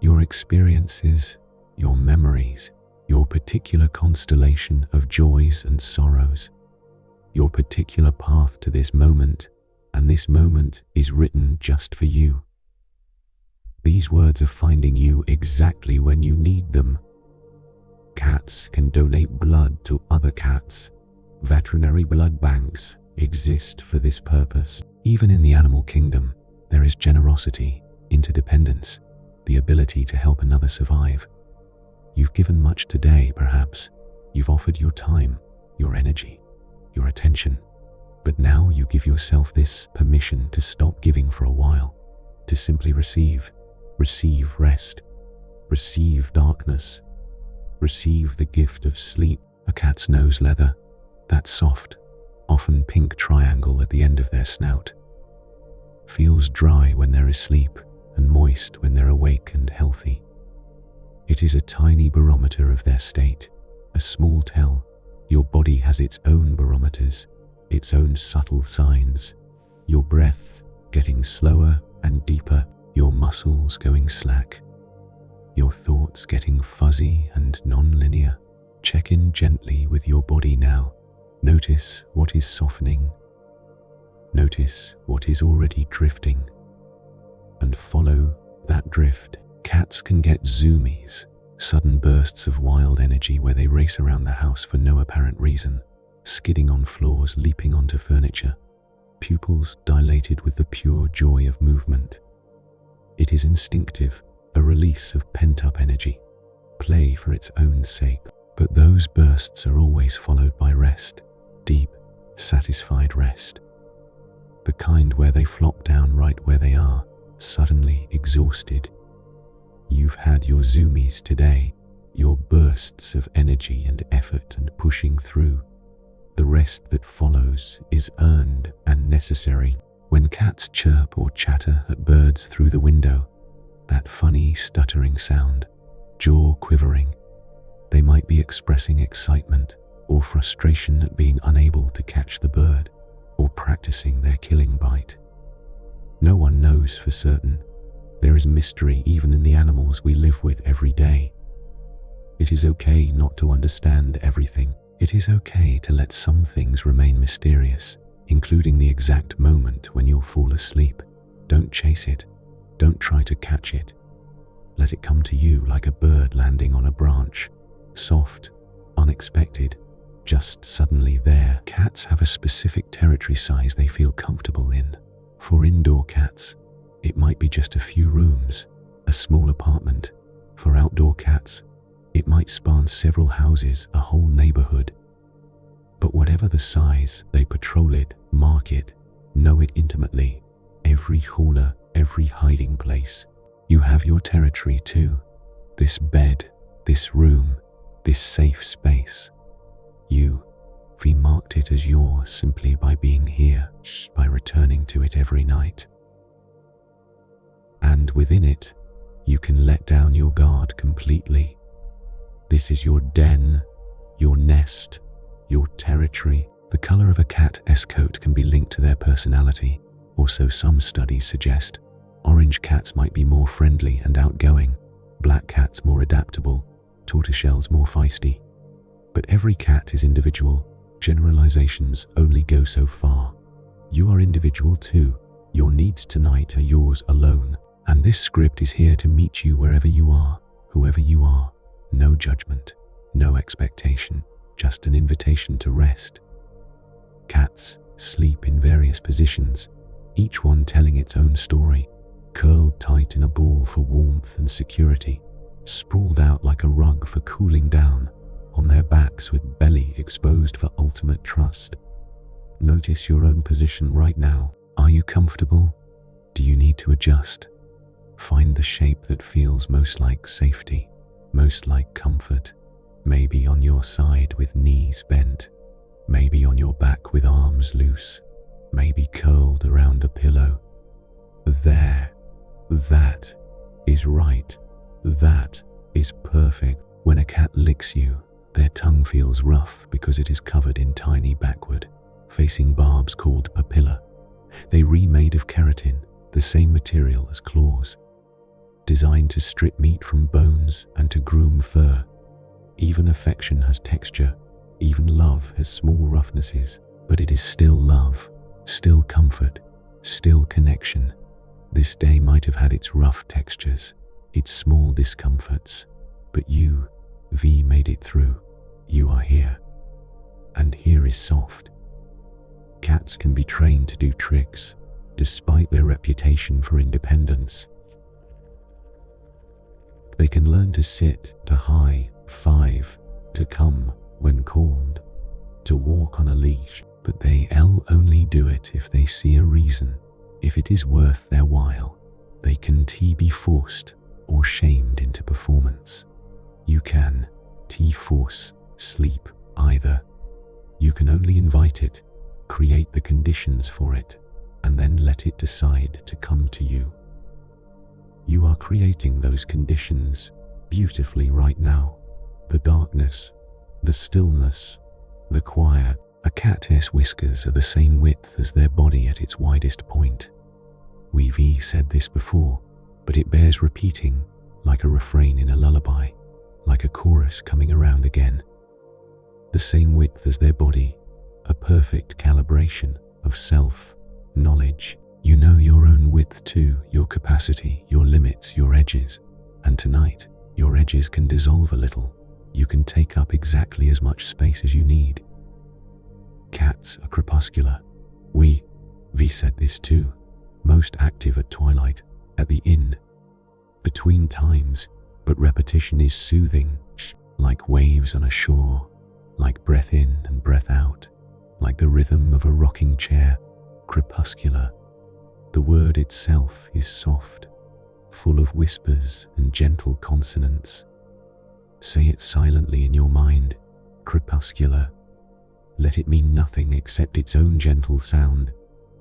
Your experiences, your memories, your particular constellation of joys and sorrows, your particular path to this moment, and this moment is written just for you. These words are finding you exactly when you need them. Cats can donate blood to other cats. Veterinary blood banks exist for this purpose. Even in the animal kingdom, there is generosity, interdependence, the ability to help another survive. You've given much today, perhaps. You've offered your time, your energy, your attention. But now you give yourself this permission to stop giving for a while, to simply receive rest, receive darkness, receive the gift of sleep. A cat's nose leather, that soft, often pink triangle at the end of their snout, feels dry when they're asleep and moist when they're awake and healthy. It is a tiny barometer of their state, a small tell. Your body has its own barometers, its own subtle signs. Your breath getting slower and deeper, your muscles going slack, your thoughts getting fuzzy and non-linear. Check in gently with your body now. Notice what is softening. Notice what is already drifting. And follow that drift. Cats can get zoomies, sudden bursts of wild energy where they race around the house for no apparent reason, skidding on floors, leaping onto furniture, pupils dilated with the pure joy of movement. It is instinctive, a release of pent-up energy, play for its own sake. But those bursts are always followed by rest, deep, satisfied rest. The kind where they flop down right where they are, suddenly exhausted. You've had your zoomies today, your bursts of energy and effort and pushing through. The rest that follows is earned and necessary. When cats chirp or chatter at birds through the window, that funny stuttering sound, jaw quivering, they might be expressing excitement or frustration at being unable to catch the bird or practicing their killing bite. No one knows for certain. There is mystery even in the animals we live with every day. It is okay not to understand everything. It is okay to let some things remain mysterious, including the exact moment when you'll fall asleep. Don't chase it. Don't try to catch it. Let it come to you like a bird landing on a branch. Soft, unexpected, just suddenly there. Cats have a specific territory size they feel comfortable in. For indoor cats, it might be just a few rooms, a small apartment. For outdoor cats, it might span several houses, a whole neighborhood. But whatever the size, they patrol it, mark it, know it intimately. Every corner, every hiding place. You have your territory too. This bed, this room, this safe space. We marked it as yours simply by being here, by returning to it every night. And within it, you can let down your guard completely. This is your den, your nest, your territory. The color of a cat's coat can be linked to their personality, or so some studies suggest. Orange cats might be more friendly and outgoing, black cats more adaptable, tortoiseshells more feisty. But every cat is individual. Generalizations only go so far. You are individual too. Your needs tonight are yours alone. And this script is here to meet you wherever you are, whoever you are. No judgment, no expectation, just an invitation to rest. Cats sleep in various positions, each one telling its own story, curled tight in a ball for warmth and security, sprawled out like a rug for cooling down, on their backs with belly exposed for ultimate trust. Notice your own position right now. Are you comfortable? Do you need to adjust? Find the shape that feels most like safety, most like comfort. Maybe on your side with knees bent, maybe on your back with arms loose, maybe curled around a pillow. There, that is right. That is perfect. When a cat licks you, their tongue feels rough because it is covered in tiny backward-facing barbs called papilla. They remade of keratin, the same material as claws, designed to strip meat from bones and to groom fur. Even affection has texture, even love has small roughnesses, but it is still love, still comfort, still connection. This day might have had its rough textures, its small discomforts, but you, V, made it through. You are here. And here is soft. Cats can be trained to do tricks, despite their reputation for independence. They can learn to sit, to high five, to come when called, to walk on a leash, but they'll only do it if they see a reason, if it is worth their while. They can be forced or shamed into performance. You can force sleep either. You can only invite it, create the conditions for it, and then let it decide to come to you. You are creating those conditions beautifully right now. The darkness, the stillness, the quiet. A cat's whiskers are the same width as their body at its widest point. We've said this before, but it bears repeating, like a refrain in a lullaby, like a chorus coming around again. The same width as their body, a perfect calibration of self-knowledge. You know your own width too, your capacity, your limits, your edges. And tonight, your edges can dissolve a little. You can take up exactly as much space as you need. Cats are crepuscular. We said this too. Most active at twilight, at the inn, between times, but repetition is soothing, like waves on a shore, like breath in and breath out, like the rhythm of a rocking chair. Crepuscular. The word itself is soft, full of whispers and gentle consonants. Say it silently in your mind. Crepuscular. Let it mean nothing except its own gentle sound,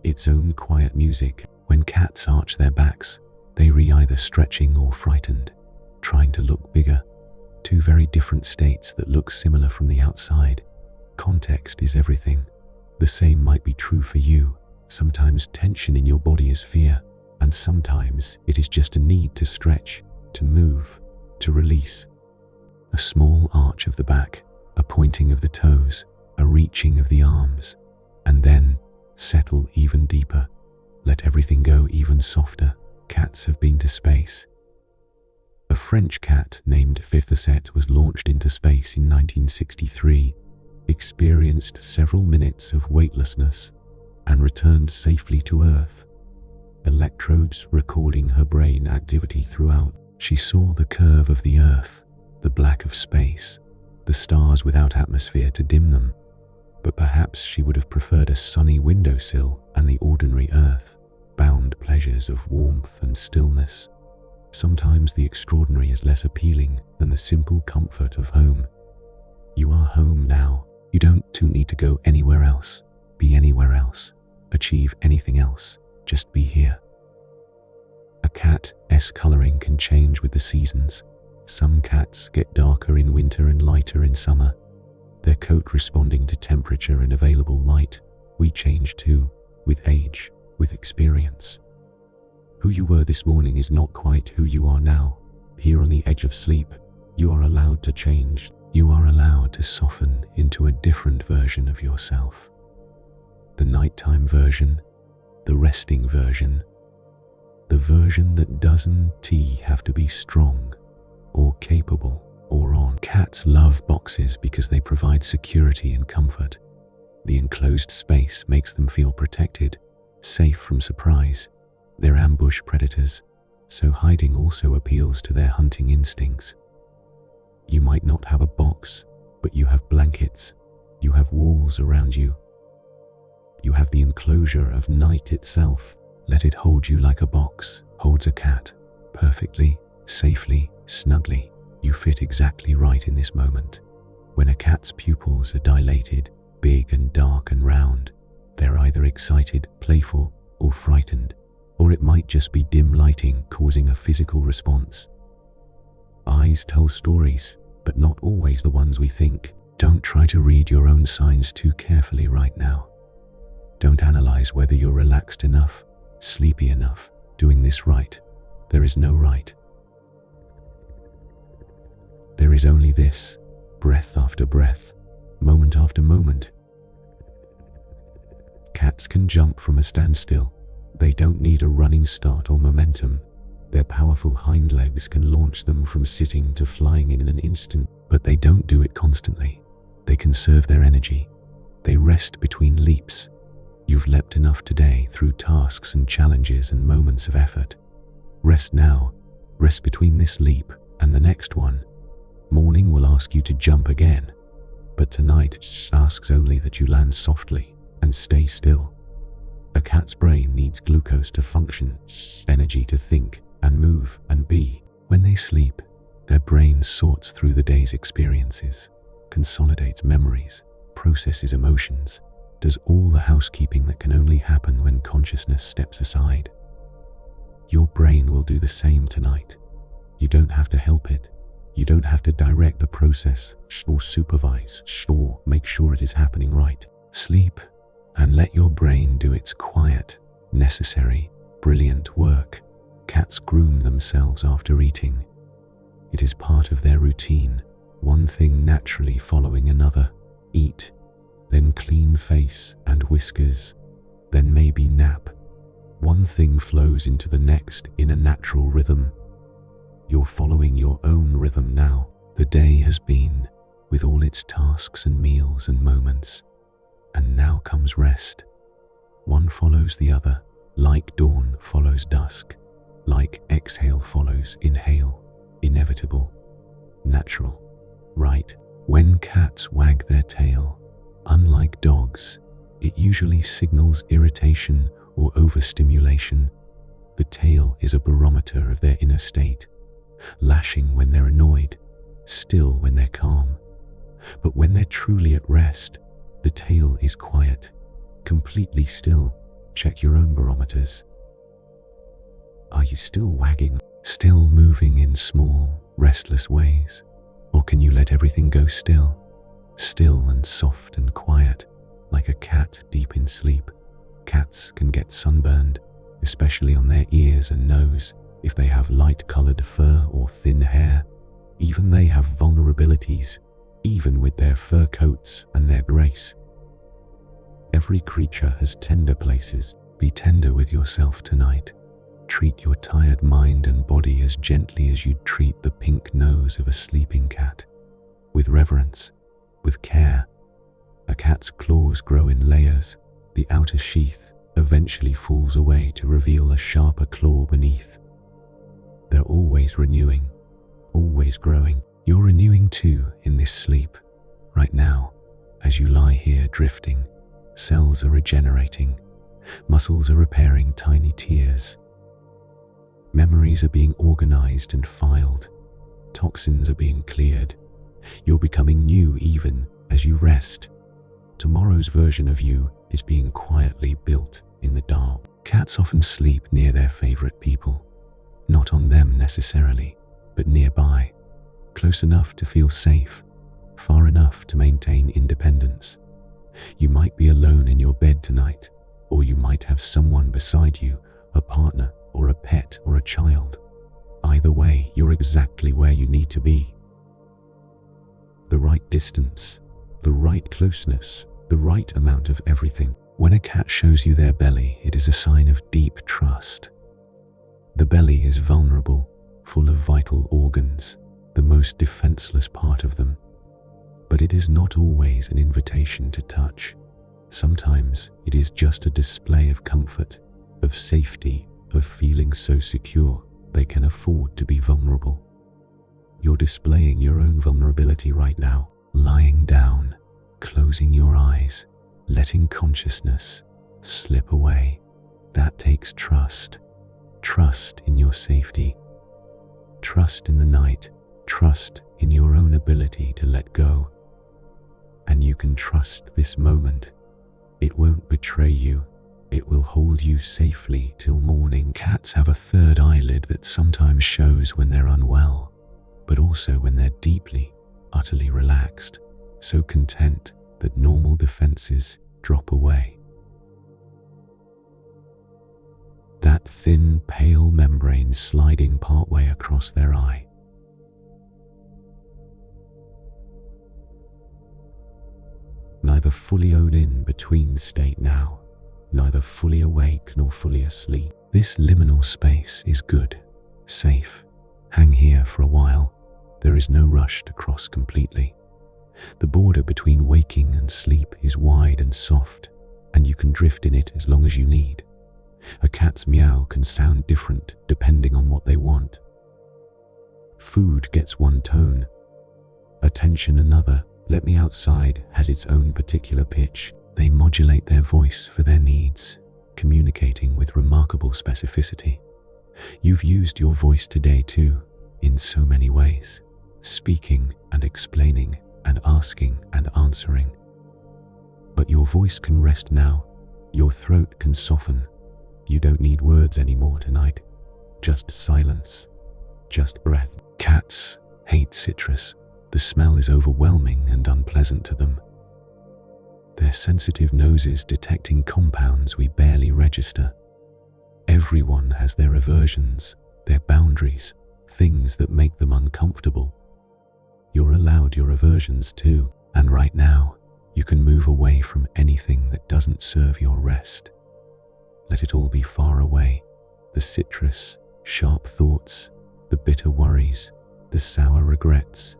its own quiet music. When cats arch their backs, they either stretching or frightened, trying to look bigger. Two very different states that look similar from the outside. Context is everything. The same might be true for you. Sometimes tension in your body is fear, and sometimes it is just a need to stretch, to move, to release. A small arch of the back, a pointing of the toes, a reaching of the arms, and then settle even deeper. Let everything go even softer. Cats have been to space. A French cat named Fifthacet was launched into space in 1963, experienced several minutes of weightlessness, and returned safely to Earth. Electrodes recording her brain activity throughout. She saw the curve of the Earth, the black of space, the stars without atmosphere to dim them. But perhaps she would have preferred a sunny windowsill and the ordinary Earth, bound pleasures of warmth and stillness. Sometimes the extraordinary is less appealing than the simple comfort of home. You are home now. You don't need to go anywhere else, be anywhere else, achieve anything else, just be here. A cat's coloring can change with the seasons. Some cats get darker in winter and lighter in summer, their coat responding to temperature and available light. We change too, with age, with experience. Who you were this morning is not quite who you are now. Here on the edge of sleep, you are allowed to change. You are allowed to soften into a different version of yourself. The nighttime version, the resting version, the version that doesn't have to be strong or capable or on. Cats love boxes because they provide security and comfort. The enclosed space makes them feel protected, safe from surprise. They're ambush predators, so hiding also appeals to their hunting instincts. You might not have a box, but you have blankets. You have walls around you. You have the enclosure of night itself. Let it hold you like a box holds a cat, perfectly, safely, snugly. You fit exactly right in this moment. When a cat's pupils are dilated, big and dark and round, They're either excited, playful, or frightened, or it might just be dim lighting causing a physical response. Eyes tell stories, but not always the ones we think. Don't try to read your own signs too carefully right now. Don't analyze whether you're relaxed enough, sleepy enough, doing this right. There is no right. There is only this, breath after breath, moment after moment. Cats can jump from a standstill. They don't need a running start or momentum. Their powerful hind legs can launch them from sitting to flying in an instant, but they don't do it constantly. They conserve their energy. They rest between leaps. You've leapt enough today through tasks and challenges and moments of effort. Rest now. Rest between this leap and the next one. Morning will ask you to jump again, but tonight asks only that you land softly and stay still. A cat's brain needs glucose to function, energy to think and move and be. When they sleep, their brain sorts through the day's experiences, consolidates memories, processes emotions, does all the housekeeping that can only happen when consciousness steps aside. Your brain will do the same tonight. You don't have to help it. You don't have to direct the process or supervise or make sure it is happening right. Sleep and let your brain do its quiet, necessary, brilliant work. Cats groom themselves after eating. It is part of their routine, one thing naturally following another. Eat, then clean face and whiskers, then maybe nap. One thing flows into the next in a natural rhythm. You're following your own rhythm now. The day has been, with all its tasks and meals and moments, and now comes rest. One follows the other, like dawn follows dusk, like exhale follows inhale, inevitable, natural, right? When cats wag their tail, unlike dogs, it usually signals irritation or overstimulation. The tail is a barometer of their inner state, lashing when they're annoyed, still when they're calm. But when they're truly at rest, the tail is quiet, completely still. Check your own barometers. Are you still wagging, still moving in small, restless ways? Or can you let everything go still and soft and quiet, like a cat deep in sleep? Cats can get sunburned, especially on their ears and nose, if they have light-colored fur or thin hair. Even they have vulnerabilities, even with their fur coats and their grace. Every creature has tender places. Be tender with yourself tonight. Treat your tired mind and body as gently as you'd treat the pink nose of a sleeping cat. With reverence, with care. A cat's claws grow in layers. The outer sheath eventually falls away to reveal a sharper claw beneath. They're always renewing, always growing. You're renewing too in this sleep. Right now, as you lie here drifting, cells are regenerating, muscles are repairing tiny tears. Memories are being organized and filed. Toxins are being cleared. You're becoming new even as you rest. Tomorrow's version of you is being quietly built in the dark. Cats often sleep near their favorite people. Not on them necessarily, but nearby. Close enough to feel safe, far enough to maintain independence. You might be alone in your bed tonight, or you might have someone beside you, a partner or a pet or a child. Either way, you're exactly where you need to be. The right distance, the right closeness, the right amount of everything. When a cat shows you their belly, it is a sign of deep trust. The belly is vulnerable, full of vital organs, the most defenseless part of them. But it is not always an invitation to touch. Sometimes it is just a display of comfort, of safety, of feeling so secure they can afford to be vulnerable. You're displaying your own vulnerability right now, lying down, closing your eyes, letting consciousness slip away. That takes trust. Trust in your safety. Trust in the night. Trust in your own ability to let go. And you can trust this moment. It won't betray you. It will hold you safely till morning. Cats have a third eyelid that sometimes shows when they're unwell, but also when they're deeply, utterly relaxed, so content that normal defenses drop away. That thin, pale membrane sliding partway across their eye. Neither fully in between state now, neither fully awake nor fully asleep. This liminal space is good, safe. Hang here for a while. There is no rush to cross completely. The border between waking and sleep is wide and soft, and you can drift in it as long as you need. A cat's meow can sound different depending on what they want. Food gets one tone, attention another. Let me outside has its own particular pitch. They modulate their voice for their needs, communicating with remarkable specificity. You've used your voice today too, in so many ways, speaking and explaining and asking and answering. But your voice can rest now. Your throat can soften. You don't need words anymore tonight. Just silence. Just breath. Cats hate citrus. The smell is overwhelming and unpleasant to them. Their sensitive noses detecting compounds we barely register. Everyone has their aversions, their boundaries, things that make them uncomfortable. You're allowed your aversions too, and right now, you can move away from anything that doesn't serve your rest. Let it all be far away. The citrus, sharp thoughts, the bitter worries, the sour regrets.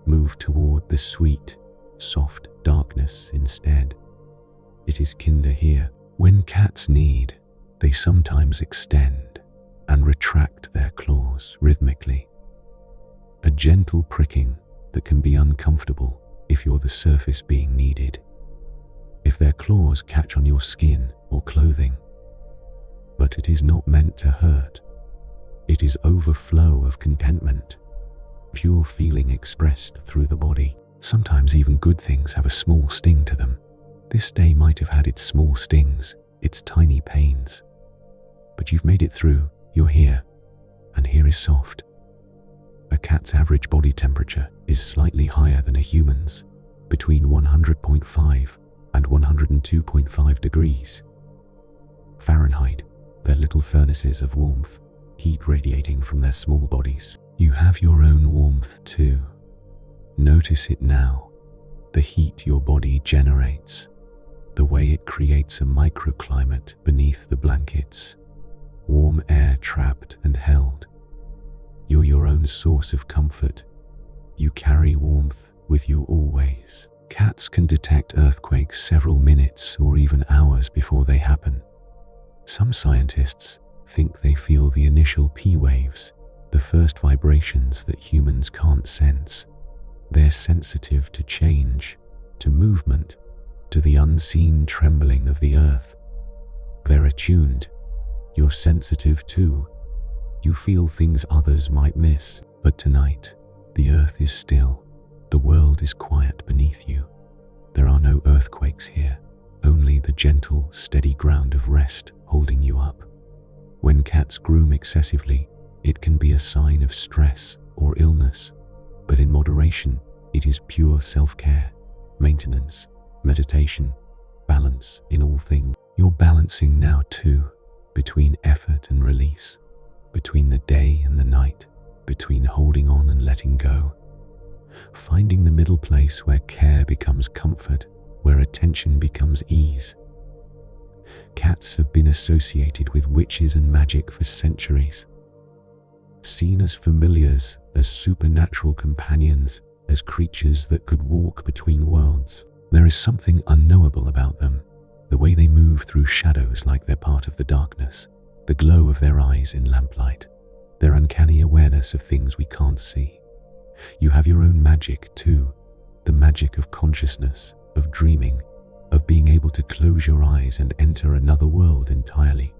Move toward the sweet, soft darkness instead. It is kinder here. When cats need, they sometimes extend and retract their claws rhythmically. A gentle pricking that can be uncomfortable if you're the surface being needed. If their claws catch on your skin or clothing. But it is not meant to hurt. It is overflow of contentment. Pure feeling expressed through the body. Sometimes even good things have a small sting to them. This day might have had its small stings, its tiny pains. But you've made it through, you're here, and here is soft. A cat's average body temperature is slightly higher than a human's, between 100.5 and 102.5 degrees Fahrenheit. Their little furnaces of warmth, heat radiating from their small bodies. You have your own warmth too. Notice it now, the heat your body generates, the way it creates a microclimate beneath the blankets, warm air trapped and held. You're your own source of comfort. You carry warmth with you always. Cats can detect earthquakes several minutes or even hours before they happen. Some scientists think they feel the initial P waves, the first vibrations that humans can't sense. They're sensitive to change, to movement, to the unseen trembling of the earth. They're attuned. You're sensitive too. You feel things others might miss. But tonight, the earth is still. The world is quiet beneath you. There are no earthquakes here, only the gentle, steady ground of rest holding you up. When cats groom excessively, it can be a sign of stress or illness, but in moderation, it is pure self-care, maintenance, meditation, balance in all things. You're balancing now too, between effort and release, between the day and the night, between holding on and letting go, finding the middle place where care becomes comfort, where attention becomes ease. Cats have been associated with witches and magic for centuries. Seen as familiars, as supernatural companions, as creatures that could walk between worlds. There is something unknowable about them, the way they move through shadows like they're part of the darkness, the glow of their eyes in lamplight, their uncanny awareness of things we can't see. You have your own magic too, the magic of consciousness, of dreaming, of being able to close your eyes and enter another world entirely.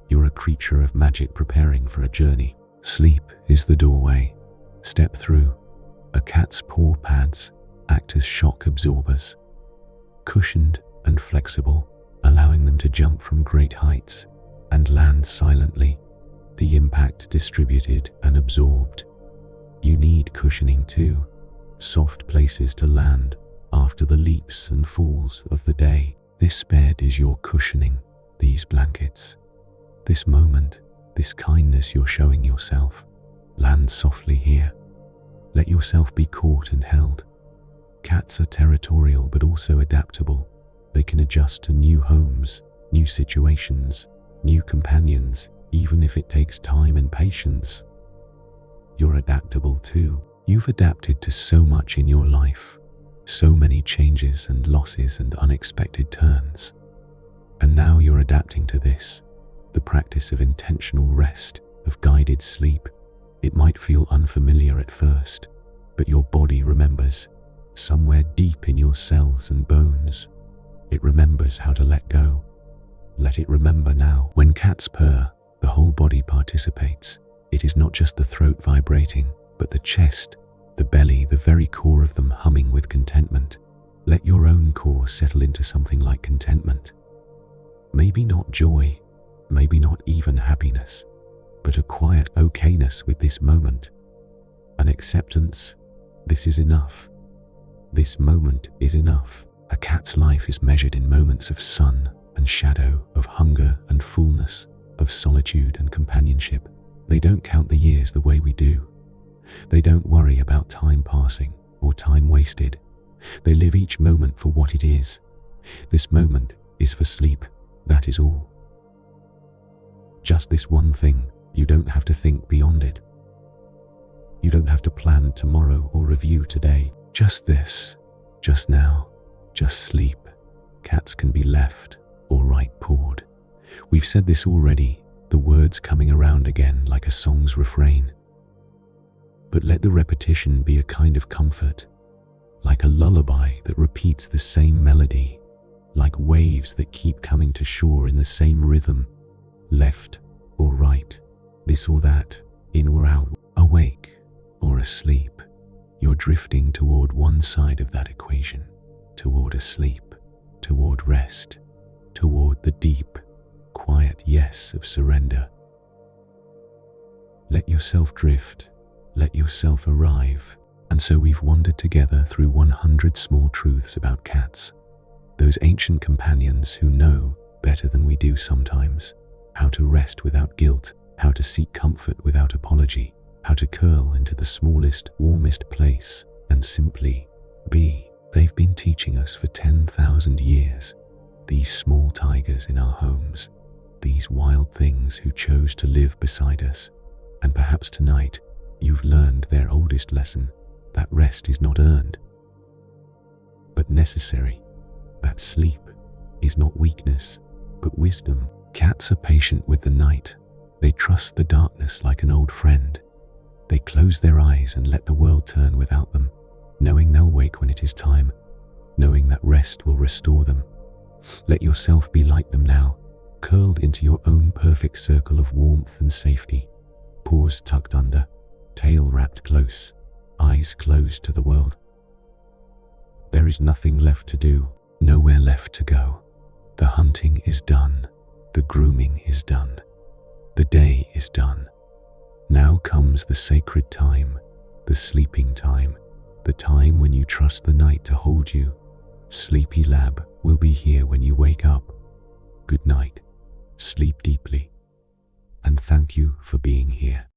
You're a creature of magic preparing for a journey. Sleep is the doorway. Step through. A cat's paw pads act as shock absorbers. Cushioned, and flexible, allowing them to jump from great heights and land silently, the impact distributed and absorbed. You need cushioning too, soft places to land after the leaps and falls of the day. This bed is your cushioning, these blankets. This moment, this kindness you're showing yourself. Land softly here. Let yourself be caught and held. Cats are territorial but also adaptable. They can adjust to new homes, new situations, new companions, even if it takes time and patience. You're adaptable too. You've adapted to so much in your life, so many changes and losses and unexpected turns. And now you're adapting to this, the practice of intentional rest, of guided sleep. It might feel unfamiliar at first, but your body remembers, somewhere deep in your cells and bones. It remembers how to let go. Let it remember now. When cats purr, the whole body participates. It is not just the throat vibrating, but the chest, the belly, the very core of them humming with contentment. Let your own core settle into something like contentment. Maybe not joy, maybe not even happiness, but a quiet okayness with this moment. An acceptance. This is enough. This moment is enough. A cat's life is measured in moments of sun and shadow, of hunger and fullness, of solitude and companionship. They don't count the years the way we do. They don't worry about time passing or time wasted. They live each moment for what it is. This moment is for sleep, that is all. Just this one thing. You don't have to think beyond it. You don't have to plan tomorrow or review today. Just this, just now, just sleep. Cats can be left or right pawed. We've said this already, the words coming around again like a song's refrain. But let the repetition be a kind of comfort, like a lullaby that repeats the same melody, like waves that keep coming to shore in the same rhythm, left or right, this or that, in or out, awake or asleep. You're drifting toward one side of that equation, toward asleep, toward rest, toward the deep, quiet yes of surrender. Let yourself drift, let yourself arrive. And so we've wandered together through 100 small truths about cats, those ancient companions who know better than we do sometimes, how to rest without guilt, how to seek comfort without apology, how to curl into the smallest, warmest place and simply be. They've been teaching us for 10,000 years, these small tigers in our homes, these wild things who chose to live beside us. And perhaps tonight, you've learned their oldest lesson, that rest is not earned, but necessary, that sleep is not weakness, but wisdom. Cats are patient with the night. They trust the darkness like an old friend. They close their eyes and let the world turn without them, knowing they'll wake when it is time, knowing that rest will restore them. Let yourself be like them now, curled into your own perfect circle of warmth and safety, paws tucked under, tail wrapped close, eyes closed to the world. There is nothing left to do, nowhere left to go. The hunting is done, the grooming is done, the day is done. Now comes the sacred time, the sleeping time, the time when you trust the night to hold you. Sleepy Lab will be here when you wake up. Good night, sleep deeply, and thank you for being here.